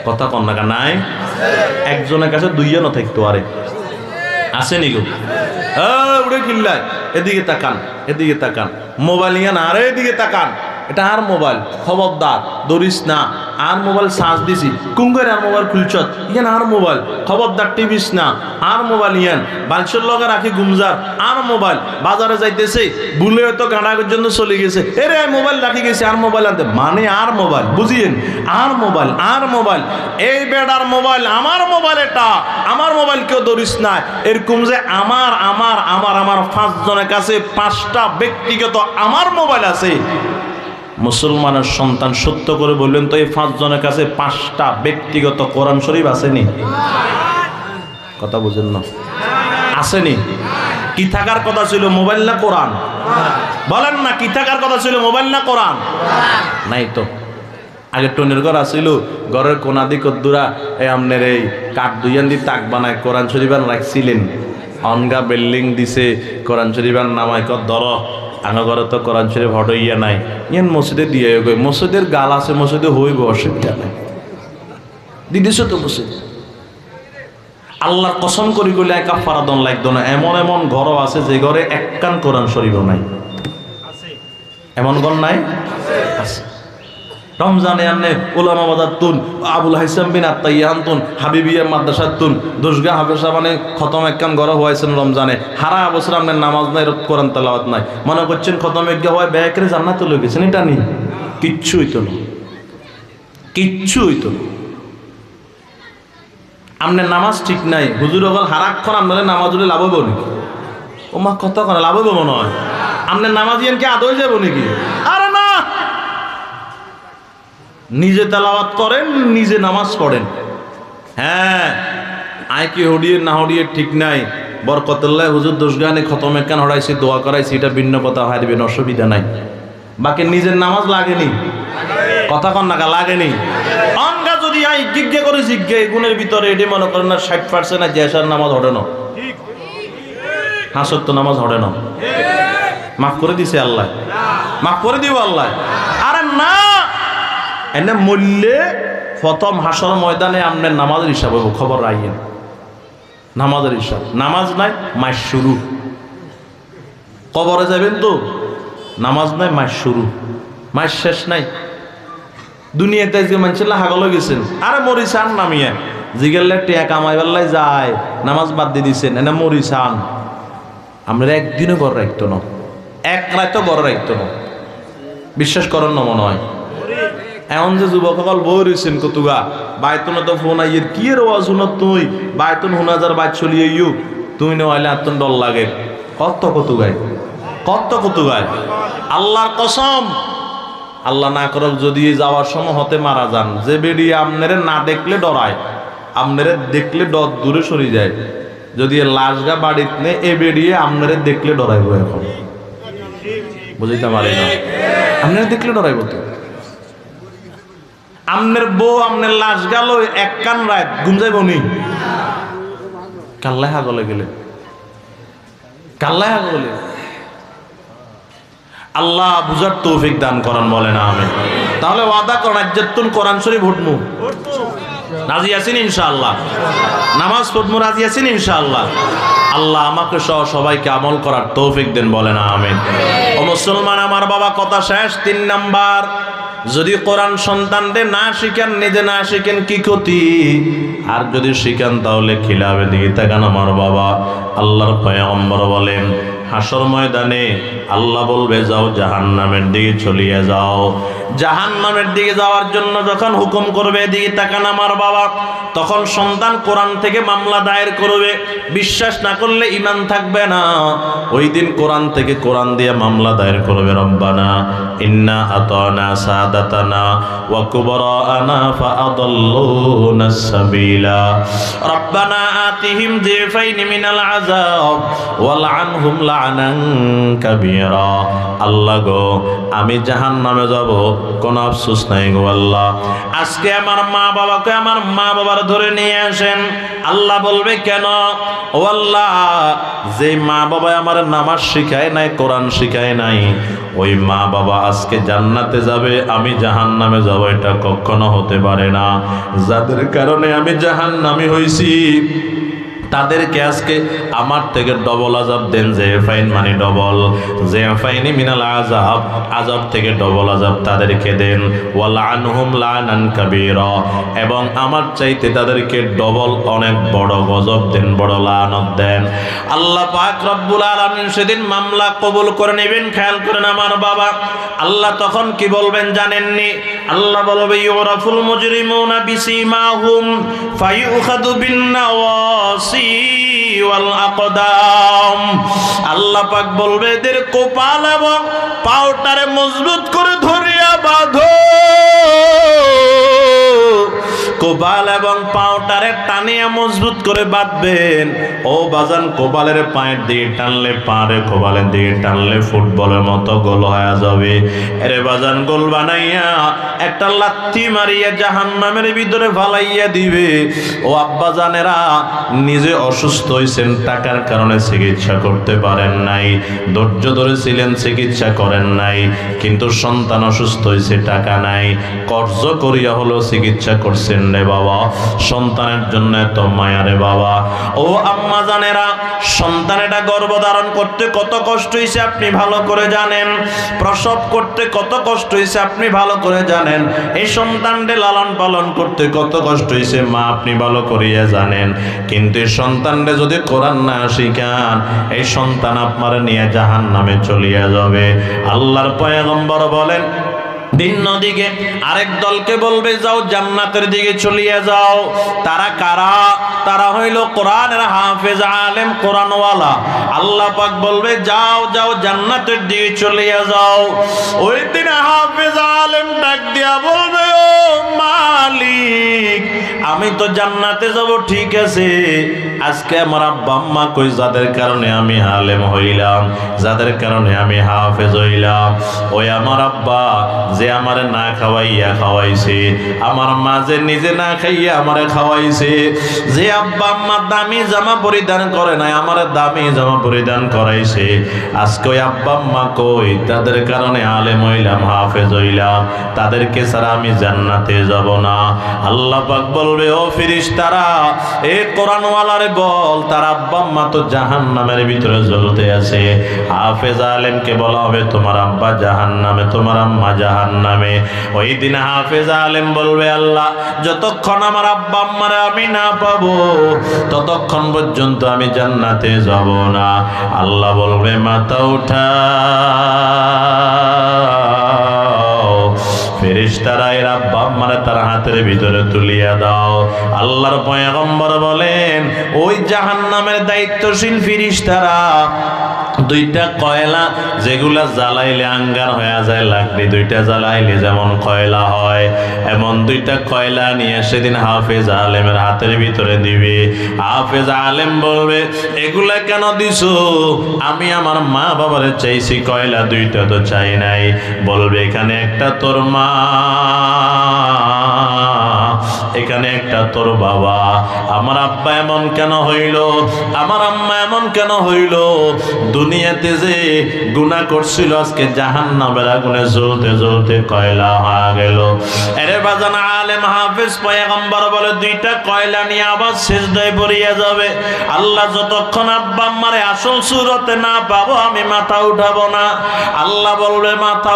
কথা কন না নাই? একজনের কাছে 2 জনও থাকতো, আরে আসেনি গো? উড়ে কিল্লায়, এদিকে তাকান, এদিকে তাকান, মোবাইল নিয়ে না, আরে এদিকে তাকান, এটা আর মোবাইল, খবরদার ধরিস না। আর মোবাইল চার্জ দিছি, কুঙ্গের আর মোবাইল খুলছত, ইয়ান আর মোবাইল, খবরদার টিভিস না, আর মোবাইল ইয়ান বালসের লগে রাখি গুমজার, আর মোবাইল বাজারে যাইতেছে ভুলে হয়তো গাঁড়ার জন্য চলে গেছে, এরে মোবাইল রাখি গেছে, আর মোবাইল আনতে, মানে আর মোবাইল, বুঝিয়েন? আর মোবাইল, আর মোবাইল, এই বেডার মোবাইল, আমার মোবাইল, এটা আমার মোবাইল, কেউ ধরিস না। এরকম যে আমার আমার আমার আমার 5 জনের কাছে 5টা ব্যক্তিগত আমার মোবাইল আছে। মুসলমানের সন্তান সত্য করে বললেন তো, এই 5 জনের কাছে 5টা ব্যক্তিগত কোরআন শরীফ আসেনি? কথা বুঝেন না? আসেনি? কি থাকার কথা ছিল, মোবাইল না কোরআন? বলেন না, কি থাকার কথা ছিল, মোবাইল না কোরআন? নাই তো। আগে টনের ঘর আসিল, ঘরের কোনা দিক দূরা আপনার এই কাঠ দুইয়ান দিয়ে তাক বানায় কোরআন শরীফান রাখছিলেন, অনগা বিল্ডিং দিছে, কোরআন শরীফান নামায় কর ধর, আঙা ঘরে তো কোরআন শরীফ হট ইয়া নাই, ইয়ান মসজিদে দিয়ে গই, মসজিদের গাল আছে, মসজিদে হইব, অসুবিধা নাই, দিদিস তো মসজিদ। আল্লাহর কসম করি কইলে একা ফারাদন লাগতো না। এমন এমন ঘরও আছে যে ঘরে একখান কোরআন শরীফও নাই, এমন ঘর নাই? আছে। রমজানে আনে উলামা বাজাতুন, আবুল হাইসাম বিন আত্তাইয়ান্তুন, হাবিবিয়া মাদ্রাসাতুন, দশগা হাফেজা মানে খতম একখান ঘর হয়েছেন রমজানে, হারা বছর আপনার নামাজ নাই, কোরআন তেলাওয়াত নাই, মনে করছেন খতম একগা হয় ব্যাকরে জান্নাতে লয়ে গেছেন, এটা নেই, কিচ্ছু হইতো না, কিচ্ছু হইতো না। আপনার নামাজ ঠিক নাই, হুজুর হল হারাক্ষণ আপনার নামাজ হলে লাভ হইব নাকি? ও মা কথা করে লাভ হইব মনে হয়, আপনার নামাজ ইয়ান কি আদৌ যাব নাকি? আরে না, নিজে তেলাওয়াত করেন, নিজে নামাজ পড়েন। হ্যাঁ, আয় কি হড়িয়ে না হড়িয়ে ঠিক নাই, বরকতুল্লাহ হুজুর দোষগানে খতম একখান হড়াইছি, দোয়া করাইছি, এটা ভিন্ন কথা, হারবেন, অসুবিধা নাই। বাকি নিজের নামাজ লাগেনি, কথা কন না, লাগেনি। অঙ্গা যদি আই জিজ্ঞে করে জিজ্ঞে, গুণের ভিতরে এটি মনে করেন না 60% না জেসার নামাজ হড়ে না, হাসত্য নামাজ হড়ে না, মাফ করে দিছে আল্লাহ, মাফ করে দিব আল্লাহ। আরে না, এনে মূল্যে প্রথম হাসর ময়দানে আপনার নামাজের হিসাব হইব, খবর রাখেন, নামাজের হিসাব। নামাজ নাই, মাস শুরু, কবরে যাবেন তো, নামাজ নাই, মাস শুরু, মাস শেষ নাই। দুনিয়াতে আজকে মানুষের হাগল গেছেন, আরে মরিসান নামিয়ে জিগেলে টিয়া কামাইবার যায়, নামাজ বাদ দিয়ে দিচ্ছেন, এনে মরিসান। আমরা একদিনও ঘর রাখতো না, এক রাতও ঘর রাখতো না, বিশ্বাস করেন না মনে হয়। এমন যে যুবক সকল বই রয়েছেন কতুগা, বাইতন তো ফোন আইয়ের কি এর ওয়াজ শুনত, তুই বাইতন হুনাজার বাইত চলিয়ে ইউ, তুমি নেওয়াইলে আত্মন ডর লাগে, কত কতুগায়, কত কতুগায়। আল্লাহর কসম, আল্লাহ না করক যদি যাওয়ার সময় হতে মারা যান, যে বেরিয়ে আপনারে না দেখলে ডরায়, আপনারে দেখলে ডর দূরে সরে যায়, যদি লাশগা বাড়িতে নে এ বেরিয়ে আপনারে দেখলে ডরাইব। এখন বুঝতে পারি না, আপনারা দেখলে ডরাইব তো। আমনের বউ আমনের লাশ গেল এক কান রাত ঘুম যাইব নি, কাল্লায় হাগলে গেলে, কাল্লায় হাগলে। আল্লাহ বুঝার তৌফিক দান করেন, বলে না আমি। তাহলে ওয়াদা করেন আজ্জাতুন কোরআন শরীফ উঠমু, রাজি আছেন ইনশাআল্লাহ? নামাজ পড়বো, রাজি আছেন ইনশাআল্লাহ? আল্লাহ আমাকে সহ সবাইকে আমল করার তৌফিক দেন, বলেন আমিন। ও মুসলমান আমার বাবা, কথা শেষ। 3 নাম্বার, যদি কোরআন সন্তানদের না শিখেন, নিজে না শিখেন কি ক্ষতি, আর যদি শিখেন তাহলে খিলাবে। দিকে তাকান আমার বাবা। আল্লাহর পয়গম্বর বলেন হাসর ময়দানে আল্লাহ বলবে যাও জাহান্নামের দিকে চলিয়ে যাও। জাহান্নামের দিকে যাওয়ার জন্য যখন হুকুম করবে, এদিকে তাকান আমার বাবা, তখন সন্তান কোরআন থেকে মামলা দায়ের করবে। বিশ্বাস না করলে ঈমান থাকবে না। ওই দিন কোরআন থেকে কোরআন দিয়ে মামলা দায়ের করবে, রব্বানা ইন্না আতানা সাদাতানা ওয়া কুবরানা ফাআদাল্লুনাস সাবিলা রব্বানা আতিহিম যিফাইন মিনাল আযাব ওয়ালআনহুম লা'নান কাবীরা। আল্লাহ গো, আমি জাহান্নামে যাব, কোনো আফসোস নাই গো আল্লাহ। আজকে আমার মা বাবাকে আমার মা বাবার ধরে নিয়ে আসেন। আল্লাহ বলবে কেন? ও আল্লাহ, যে মা বাবা আমার নামাজ শিখায় নাই, কোরআন শিখায় নাই, ওই মা বাবা আজকে জান্নাতে যাবে, আমি জাহান্নামে যাব, এটা কখনো হতে পারে না। যাদের কারণে আমি জাহান্নামী হইছি তাদেরকে আজকে আমার থেকে ডবল আযাব দেন। যে ফাইন মানে ডবল, যে ফাইনি মিনাল আযাব, আযাব থেকে ডবল আযাব তাদেরকে দেন। ওয়ালা আনহুম লানান কাবীরা, এবং আমার চাইতে তাদেরকে ডবল অনেক বড় গজব দেন, বড় লানত দেন। আল্লাহ পাক রব্বুল আলামিন সেদিন মামলা কবুল করে নেবেন। খেয়াল করেন আমার বাবা, আল্লাহ তখন কি বলবেন জানেননি? আল্লাহ বলবে ইউরাফুল মুজরিমুনা বিসিমাহুম ফায়ুখাযু বিন নাওয়াসি ওয়াল আকদাম। আল্লাহ পাক বলবে এদের কপাল এবং পাওটারে মজবুত করে ধরিয়া বাঁধো। কোবাল এবং পাওটারে টানিয়া মজবুত করে বাঁধবেন। ও বাজান, কোবালের পায়ের দিয়ে টানলে পারে, কোবালের দিয়ে টানলে ফুটবলের মতো গোল হয়ে যাবে। এরে বাজান, গোল বানাইয়া একটা লাথি মারিয়া জাহান্নামের ভিতরে ফালাইয়া দিবে। ও আব্বা জানেরা, নিজে অসুস্থ হয়েছেন, টাকার কারণে চিকিৎসা করতে পারেন নাই, ধৈর্য ধরেছিলেন, চিকিৎসা করেন নাই, কিন্তু সন্তান অসুস্থ হয়েছে, টাকা নাই, কর্জ করিয়া হলো চিকিৎসা করছেন রে বাবা। সন্তানের জন্য এত মায়া রে বাবা। ও আম্মা জানেরা, সন্তানেরা গর্ভধারণ করতে কত কষ্ট হয়েছে আপনি ভালো করে জানেন। প্রসব করতে কত কষ্ট হয়েছে আপনি ভালো করে জানেন। এই সন্তানকে লালন পালন করতে কত কষ্ট হয়েছে মা আপনি ভালো করিয়া জানেন। কিন্তু এই সন্তানকে যদি কোরআন না শিখান, এই সন্তান আপনার নিয়ে জাহান্নামে চলিয়া যাবে। আল্লাহর পয়গম্বর বলেন ভিন্ন দিকে আরেক দলকে বলবে যাও জান্নাতের দিকে চলিয়ে যাও। তারা কারা? তারা হইল কোরআনের হাফেজ, আলেম, কোরআনওয়ালা। আল্লাহ পাক বলবে যাও যাও জান্নাতের দিকে চলিয়ে যাও। ওই দিন হাফেজ আলেম ডাক দিয়া বলবে ও মালিক, আমি তো জান্নাতে যাব, ঠিক আছে, আজকে আমার আব্বা আম্মা কই, যাদের কারণে আমি আলেম হইলাম, যাদের কারণে আমি হাফেজ হইলাম, ওই আমার আব্বা যে আমারে না খাওয়াইয়া খাওয়াইছে, আমার মা যে নিজে না খাইয়া আমারে খাওয়াইছে, যে আব্বা আম্মা দামি জামা পরিধান করে নাই, আমার দামি জামা পরিধান করাইছে, আজকে ওই আব্বা আম্মা কই, তাদের কারণে আলেম হইলাম, হাফেজ হইলাম, তাদেরকে ছাড়া আমি জান্নাতে যাব না। আল্লাহ পাক বলবে ও ফেরেশতারা, এ কোরআনওয়ালারে বল তার আব্বা আম্মা তো জাহান্নামের ভিতরে জ্বলতে আছে। হাফেজ আলেমকে বলা হবে তোমার আব্বা জাহান্নামে, তোমার আম্মা জাহান্নামে। ওই দিন হাফেজ আলেম বলবে আল্লাহ, যতক্ষণ আমার আব্বা আম্মারে আমি না পাবো ততক্ষণ পর্যন্ত আমি জান্নাতে যাব না। আল্লাহ বলবে মাথা উঠা। ফেরেশতারা এর আব্বা আম্মারে তার হাতের ভিতরে তুলিয়া দাও। আল্লাহর পয়গম্বর বলেন ওই জাহান্নামের দায়িত্বশীল ফেরেশতারা দুইটা কয়লা যেগুলা জ্বালাইলে আঙ্গার হয়ে যায়, লাকড়ি দুইটা জ্বালাইলে যেমন কয়লা হয়, এমন দুইটা কয়লা নিয়ে সেদিন হাফেজ আলেমের হাতের ভিতরে দিবে। হাফেজ আলেম বলবে এগুলা কেন দিছো? আমি আমার মা বাবারে চাইছি, কয়লা দুইটা তো চাই নাই। বলবে এখানে একটা তোর মা, এখানে একটা তোর বাবা, আমার আব্বা এমন কেন হইল, আমার আম্মা এমন কেন হইল, দুনিয়াতে যে গুনাহ করছিল আজকে জাহান্নামের আগুনে জ্বলতে জ্বলতে কয়লা হয়ে গেল। আরে বাজান, আলেম হাফেজ পয়গম্বর বলে দুইটা কয়লা নিয়ে আবার সিজদায় পড়িয়া যাবে। আল্লাহ যতক্ষণ আব্বা আম্মারে আসল সুরতে না পাবো আমি মাথা উঠাবো না। আল্লাহ বলবে মাথা